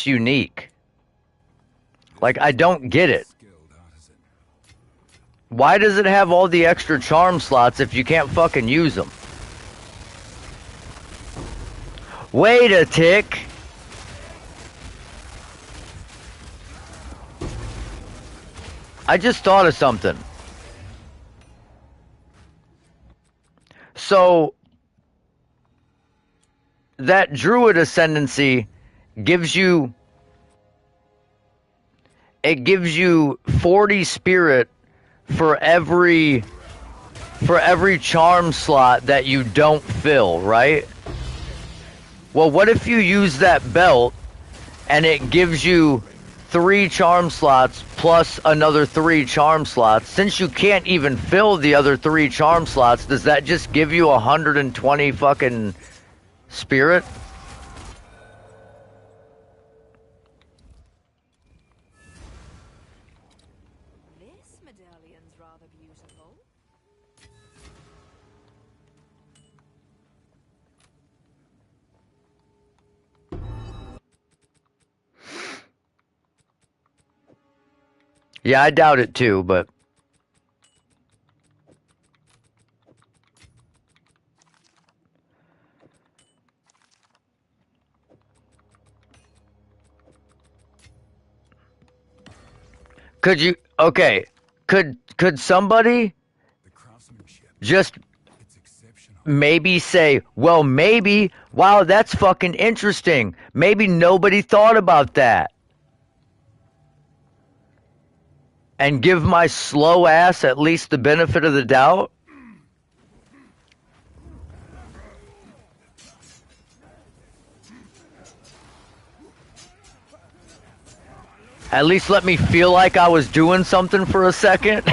unique. Like, I don't get it. Why does it have all the extra charm slots if you can't fucking use them? Wait a tick. I just thought of something. So, that druid ascendancy gives you 40 spirit for every charm slot that you don't fill, right? Well, what if you use that belt and it gives you 3 charm slots plus another 3 charm slots? Since you can't even fill the other 3 charm slots, does that just give you 120 fucking spirit? This medallion's rather beautiful. Yeah, I doubt it too, but could you could somebody just maybe say, well, maybe, wow, that's fucking interesting. Maybe nobody thought about that. And give my slow ass at least the benefit of the doubt? At least let me feel like I was doing something for a second?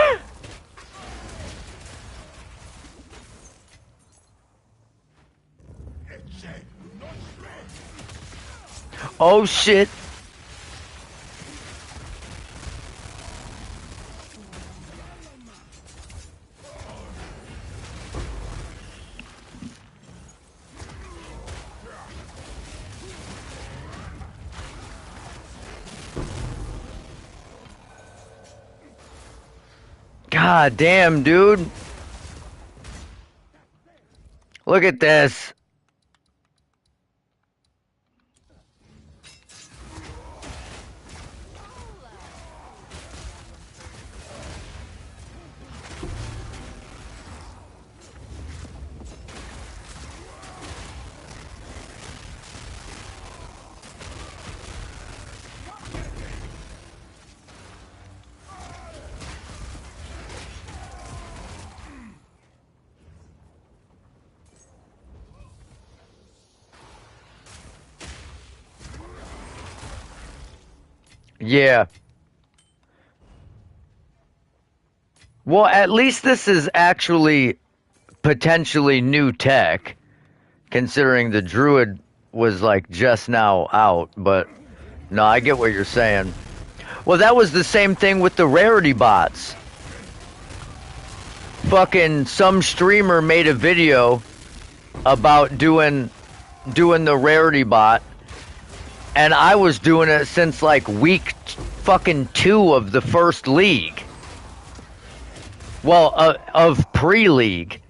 Oh shit. God damn, dude. Look at this. Yeah. Well, at least this is actually potentially new tech, considering the druid was like just now out. But no, I get what you're saying. Well, that was the same thing with the rarity bots. Fucking some streamer made a video about doing the rarity bot, and I was doing it since like week fucking 2 of the first league. Well, of pre-league.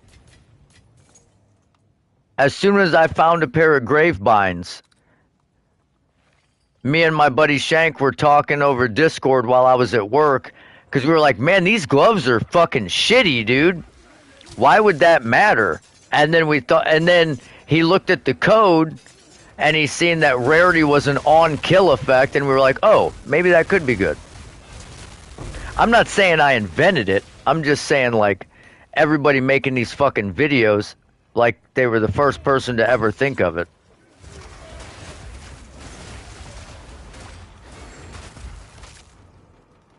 As soon as I found a pair of grave binds, me and my buddy Shank were talking over Discord while I was at work, because we were like, man, these gloves are fucking shitty, dude. Why would that matter? And then we thought, and then he looked at the code and he seen that rarity was an on kill effect, and we were like, oh, maybe that could be good. I'm not saying I invented it. I'm just saying, like, everybody making these fucking videos, like they were the first person to ever think of it.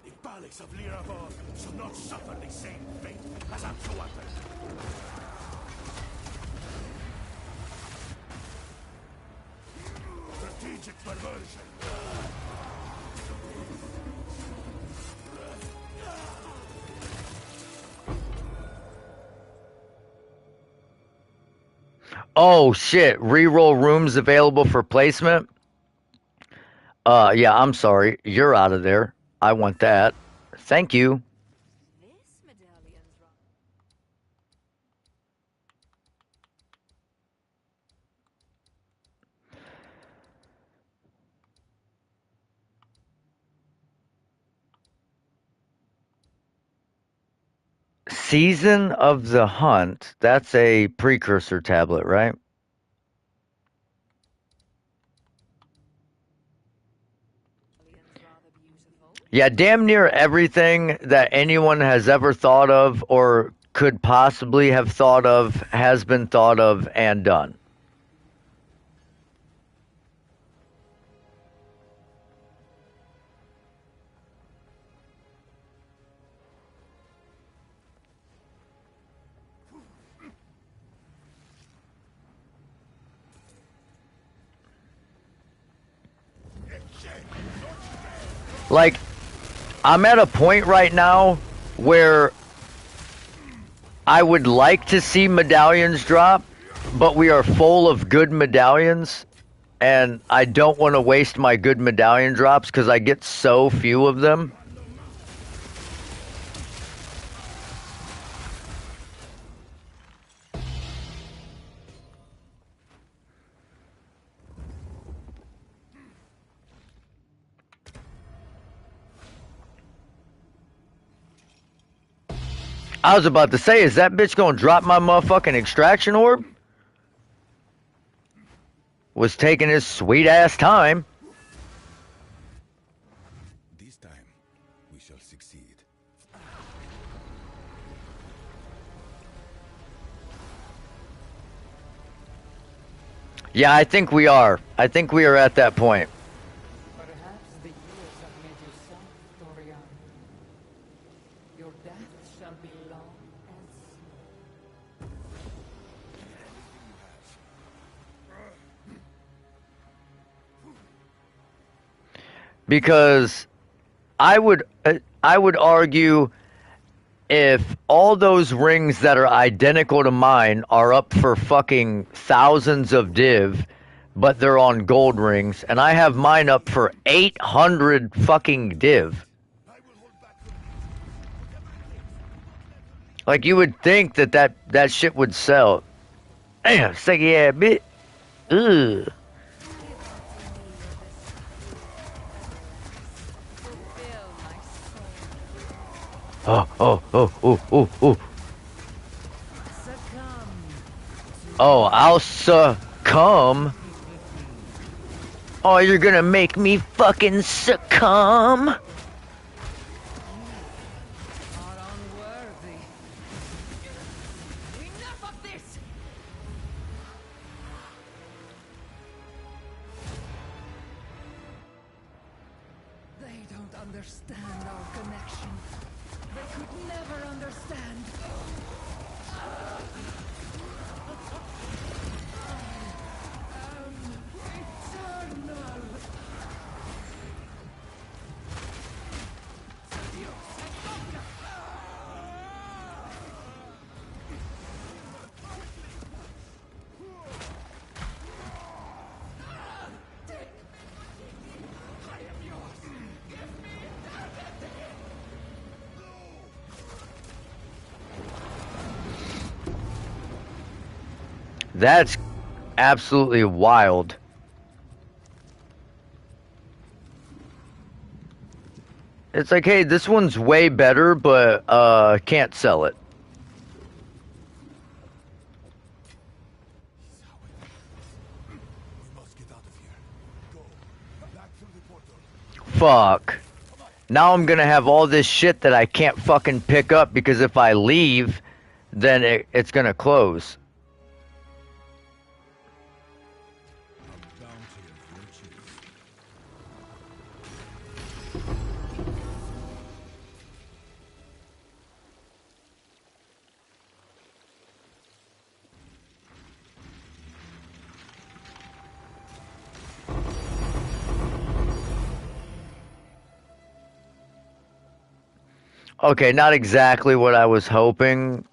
The Daleks of Lyravor should not suffer the same fate as Antuater. Strategic perversion. Oh shit, reroll rooms available for placement? Yeah, I'm sorry. You're out of there. I want that. Thank you. This medallion's rather... Season of the Hunt. That's a precursor tablet, right? rather beautiful. Yeah, damn near everything that anyone has ever thought of or could possibly have thought of has been thought of and done. Like, I'm at a point right now where I would like to see medallions drop, but we are full of good medallions, and I don't want to waste my good medallion drops because I get so few of them. I was about to say, is that bitch gonna drop my motherfucking extraction orb? Was taking his sweet ass time. This time, we shall succeed. Yeah, I think we are. I think we are at that point. Perhaps the years have made you soft, Dorian. Your death shall be long and slow. Because I would argue if all those rings that are identical to mine are up for fucking thousands of div, but they're on gold rings, and I have mine up for 800 fucking div. Like, you would think that shit would sell. Damn, sick yeah, bit. Ugh. Fulfill my soul. Oh. Succumb. Oh, I'll succumb. Oh, you're gonna make me fucking succumb? Are unworthy. Enough of this! They don't understand our connection. They could never understand. Eternal. That's absolutely wild. It's like, hey, this one's way better, but can't sell it. We must get out of here. Go. Back through the portal. Fuck. Now I'm gonna have all this shit that I can't fucking pick up because if I leave, then it's gonna close. A bounty of riches. Okay, not exactly what I was hoping.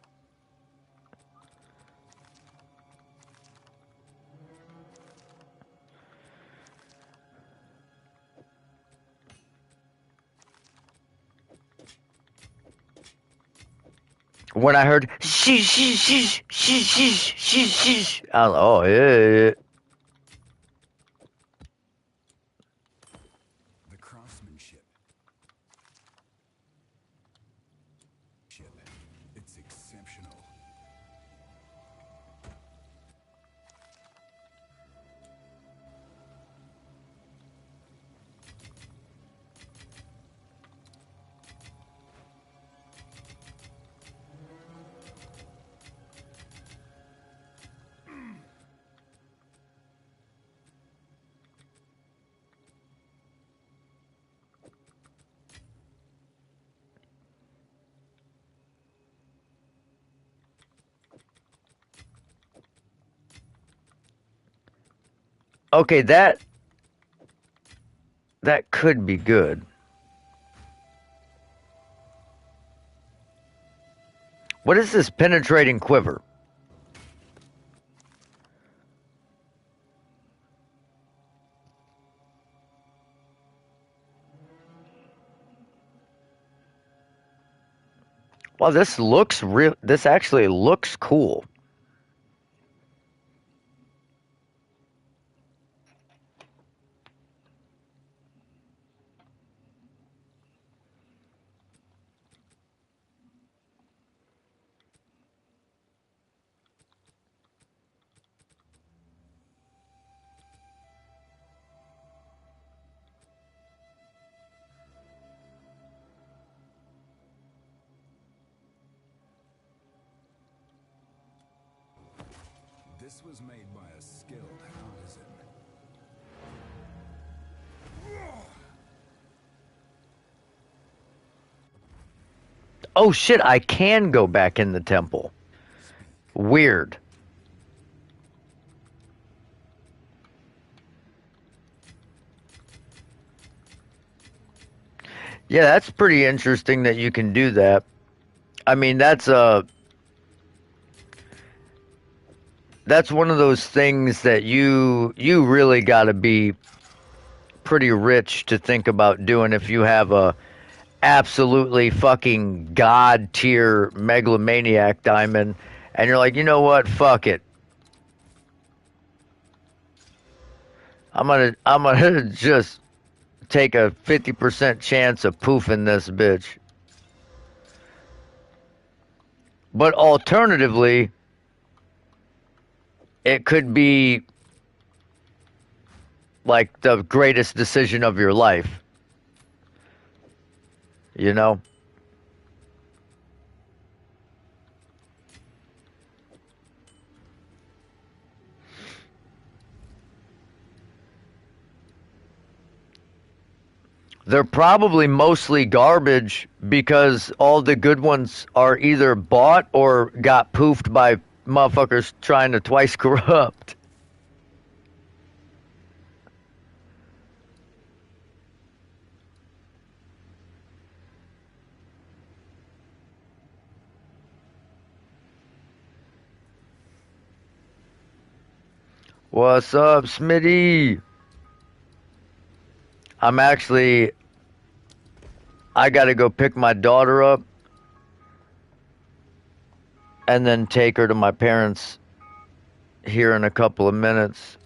When I heard sheesh sheesh sheesh sheesh sheesh sheesh, I was, oh yeah. The craftsmanship. It's exceptional. Okay, that could be good. What is this penetrating quiver? Well, this looks real. This actually looks cool. This was made by a skilled artisan. Oh shit, I can go back in the temple. Weird. Yeah, that's pretty interesting that you can do that. I mean, that's one of those things that you really got to be pretty rich to think about doing if you have a absolutely fucking god tier megalomaniac diamond and you're like, "You know what? Fuck it. I'm gonna just take a 50% chance of poofing this bitch." But alternatively, it could be like the greatest decision of your life, you know? They're probably mostly garbage because all the good ones are either bought or got poofed by motherfuckers trying to twice corrupt. What's up, Smitty? I gotta go pick my daughter up and then take her to my parents here in a couple of minutes.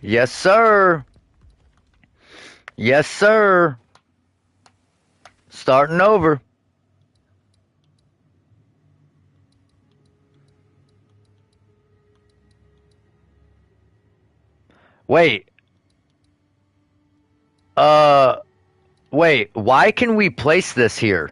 Yes, sir. Yes, sir. Starting over. Wait. Uh, wait. Why can we place this here?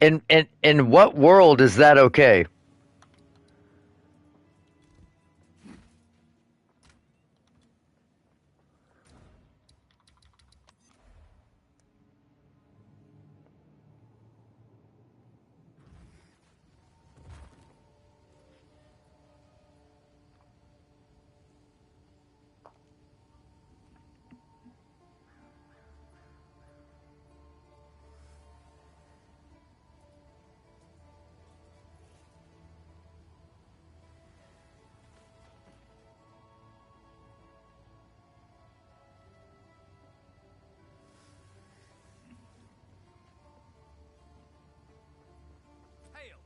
In what world is that okay? Hail!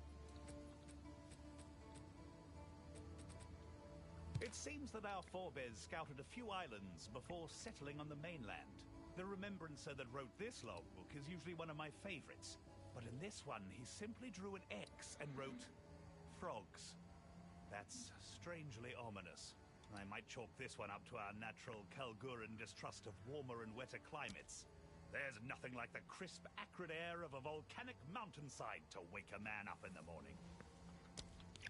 It seems that our forebears scouted a few islands before settling on the mainland. The remembrancer that wrote this logbook is usually one of my favorites, but in this one he simply drew an X and wrote frogs. That's strangely ominous. I might chalk this one up to our natural Kalguran distrust of warmer and wetter climates. There's nothing like the crisp, acrid air of a volcanic mountainside to wake a man up in the morning.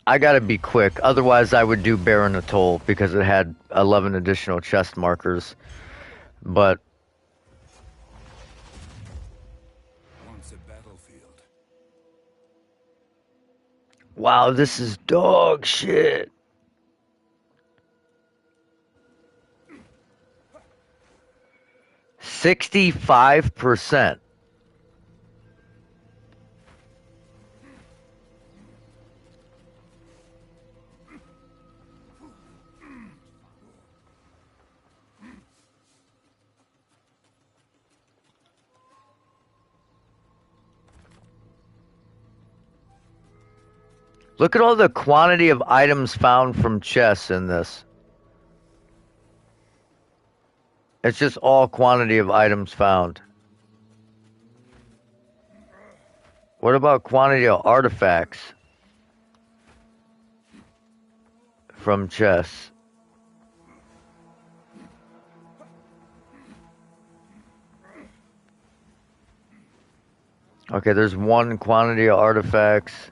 I gotta be quick, otherwise I would do Baron Atoll because it had 11 additional chest markers. But Once a battlefield. wow, this is dog shit. $65%. Look at all the quantity of items found from chests in this. It's just all quantity of items found. What about quantity of artifacts from chests? Okay, there's one quantity of artifacts.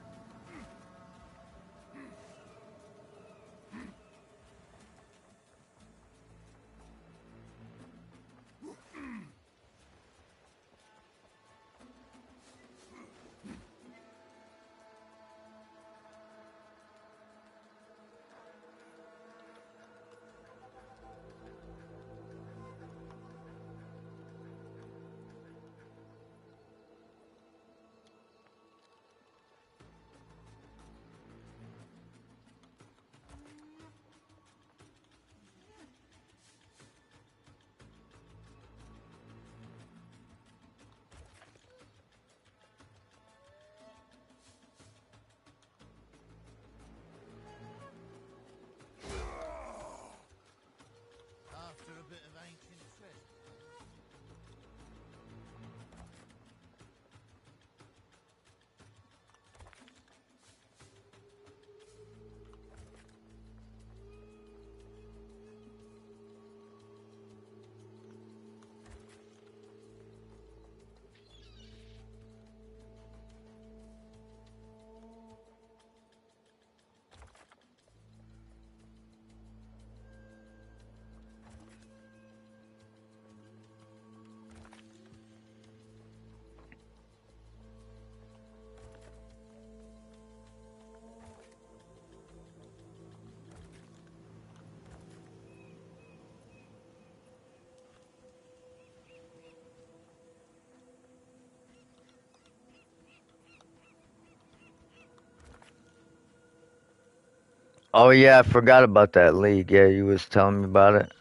Oh yeah, I forgot about that league. Yeah, you was telling me about it.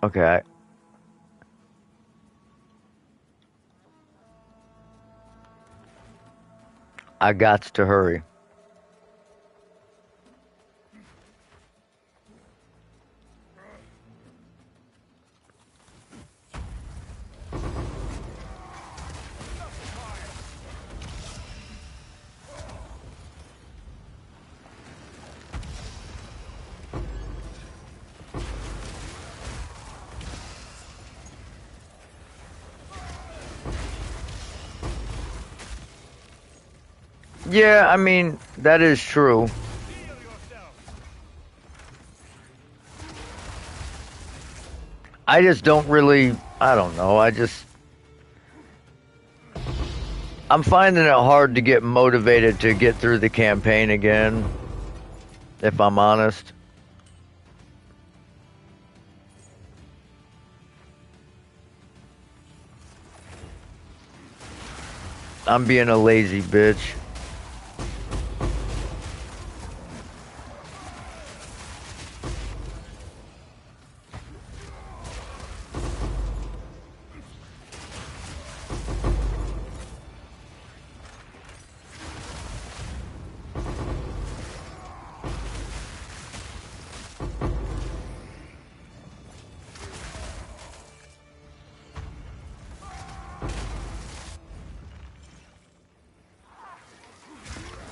Okay, I got to hurry. Yeah, I mean, that is true. Heal yourself. I just don't really, I don't know. I'm finding it hard to get motivated to get through the campaign again, if I'm honest. I'm being a lazy bitch.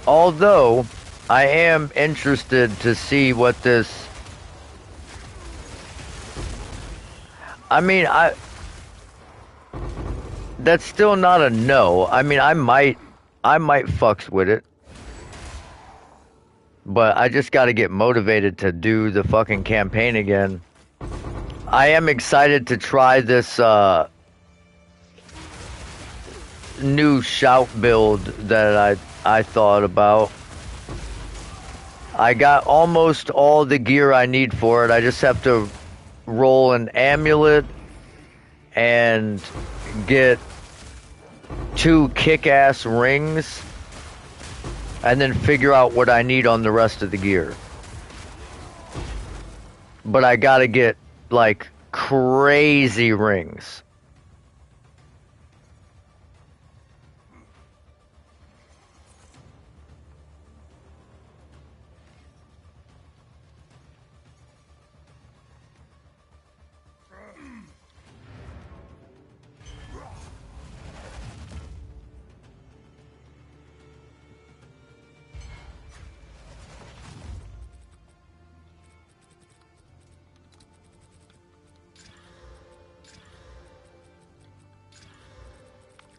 Although, I am interested to see what this. I mean, that's still not a no. I mean, I might fucks with it, but I just got to get motivated to do the fucking campaign again. I am excited to try this new shout build that I thought about. I got almost all the gear I need for it. I just have to roll an amulet and get 2 kick-ass rings and then figure out what I need on the rest of the gear. But I gotta get like crazy rings.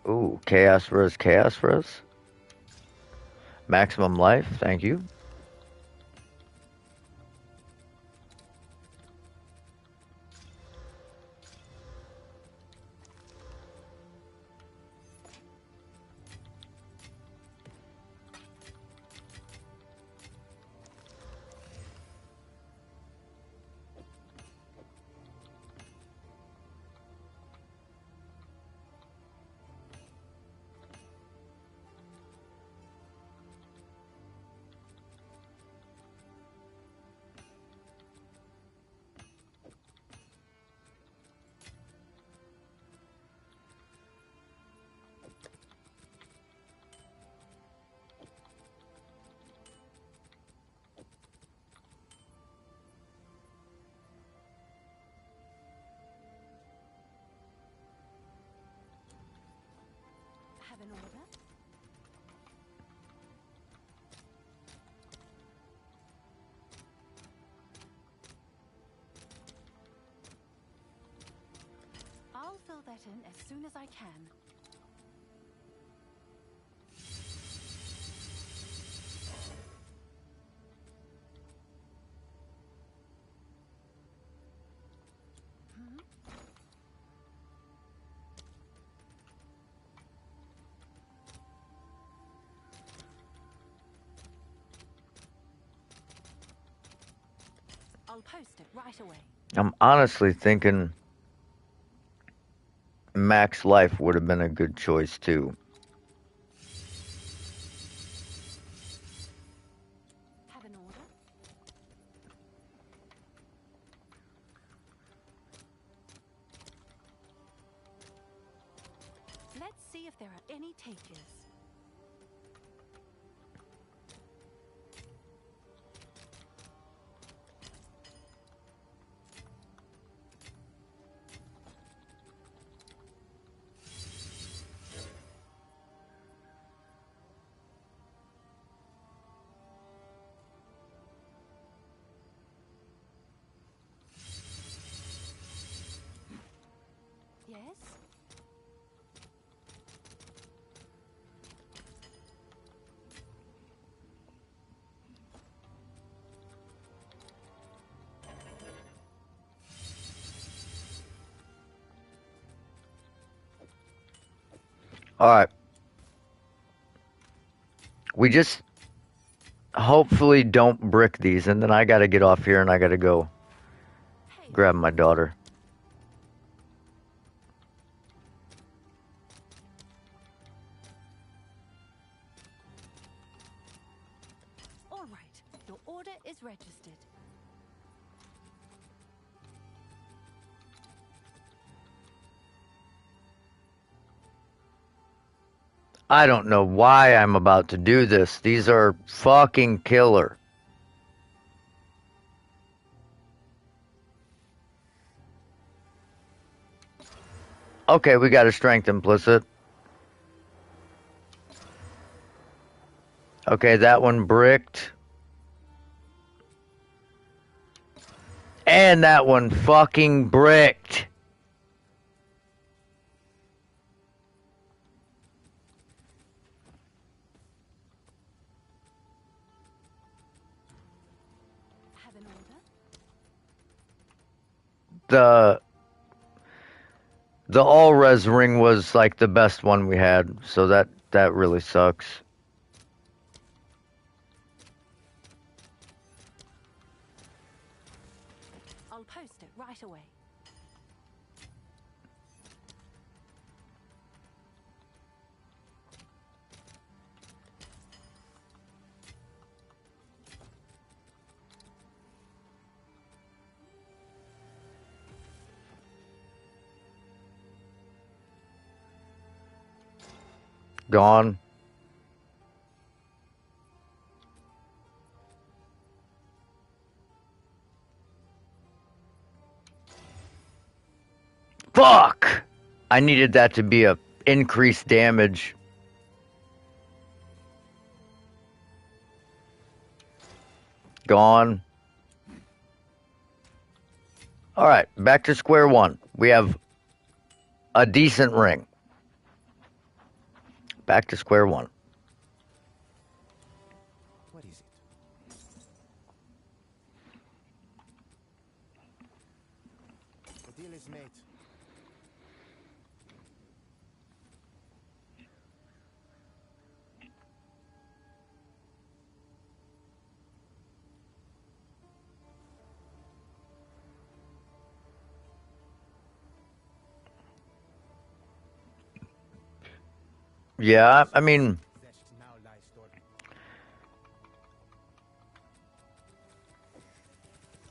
Ooh, chaos res, chaos res. Maximum life, thank you. Have an order? fill that in as soon as I can. I'll post it right away. I'm honestly thinking Max Life would have been a good choice too. Have an order? Let's see if there are any takers. Yes? All right. We just hopefully don't brick these, and then I gotta get off here and I gotta go Hey, grab my daughter. all right. Your order is registered. I don't know why I'm about to do this. These are fucking killer. Okay, we got a strength implicit. Okay, that one bricked. And that one fucking bricked. Have an order? The all res ring was like the best one we had, so that really sucks. I'll post it right away. Gone. Fuck! I needed that to be a increased damage. Gone. Alright, back to square one. We have a decent ring. Back to square one. What is it? The deal is made. Yeah, I mean, That now lies dormant.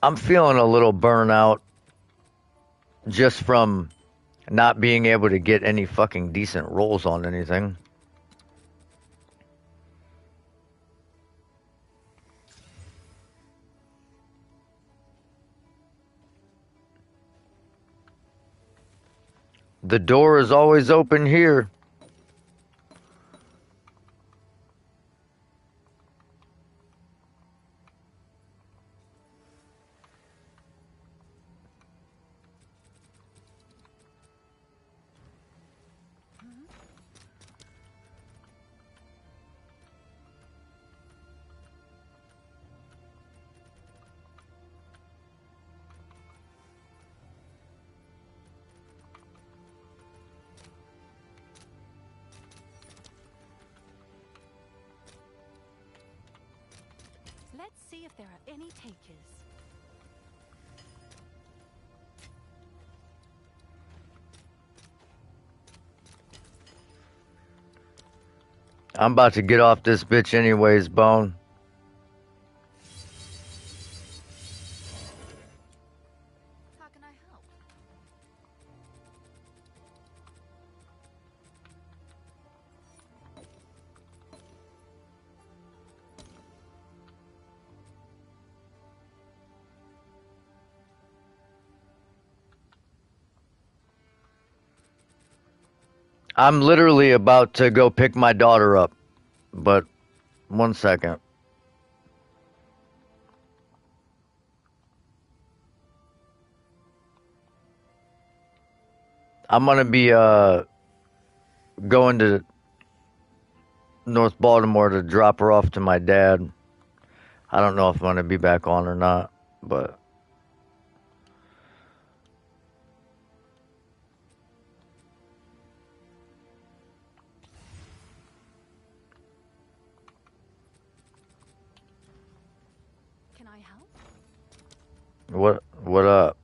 I'm feeling a little burnout just from not being able to get any fucking decent rolls on anything. The door is always open here. see if there are any takers. I'm about to get off this bitch anyways, Bone. How can I help? I'm literally about to go pick my daughter up, but 1 second. I'm gonna be going to North Baltimore to drop her off to my dad. I don't know if I'm gonna be back on or not, but Can I help? what up?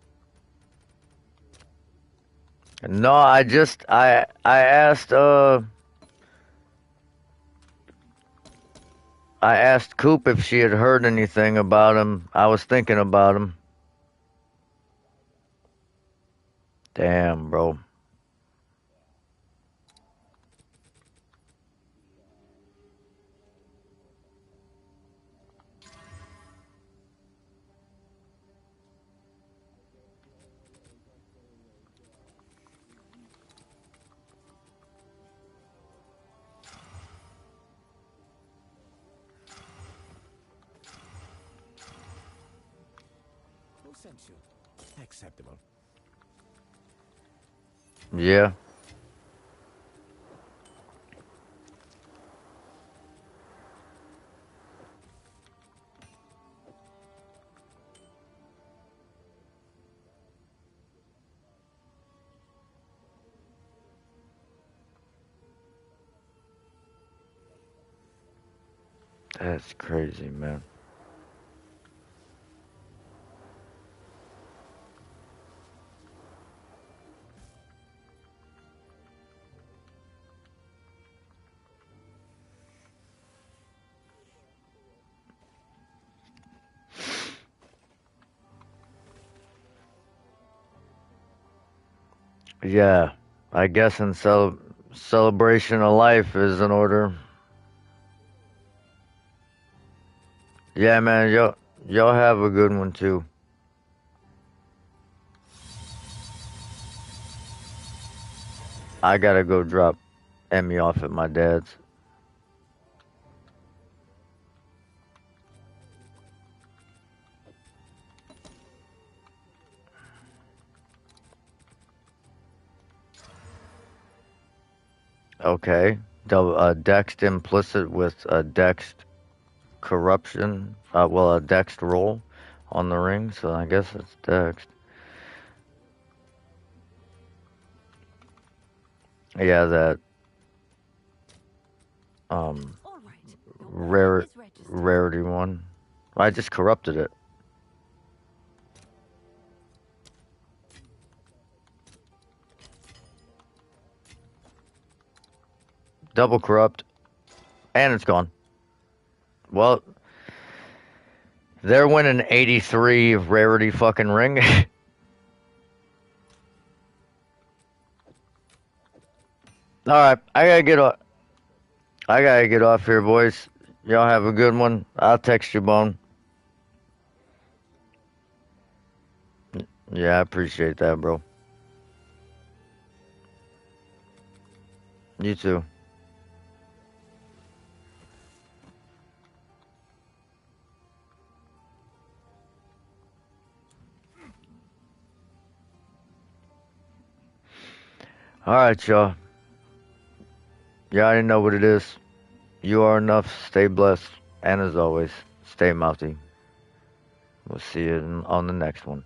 No, I asked Coop if she had heard anything about him. I was thinking about him. Damn, bro. Who sent you? Acceptable. Yeah. That's crazy, man. Yeah. I guess in celebration of life is in order. Yeah, man. Y'all have a good one too. I gotta go drop Emmy off at my dad's. Okay. Dext implicit with a Dext corruption. Well, a Dext roll on the ring, so I guess it's Dext. Yeah, that um All right. Your order rare is registered. rarity one. I just corrupted it. Double corrupt, and it's gone. Well, they're winning 83 rarity fucking ring. All right, I gotta get off here, boys. Y'all have a good one. I'll text you, Bone. Yeah, I appreciate that, bro. You too. All right, y'all. Y'all already know what it is. You are enough. Stay blessed. And as always, stay mouthy. We'll see you on the next one.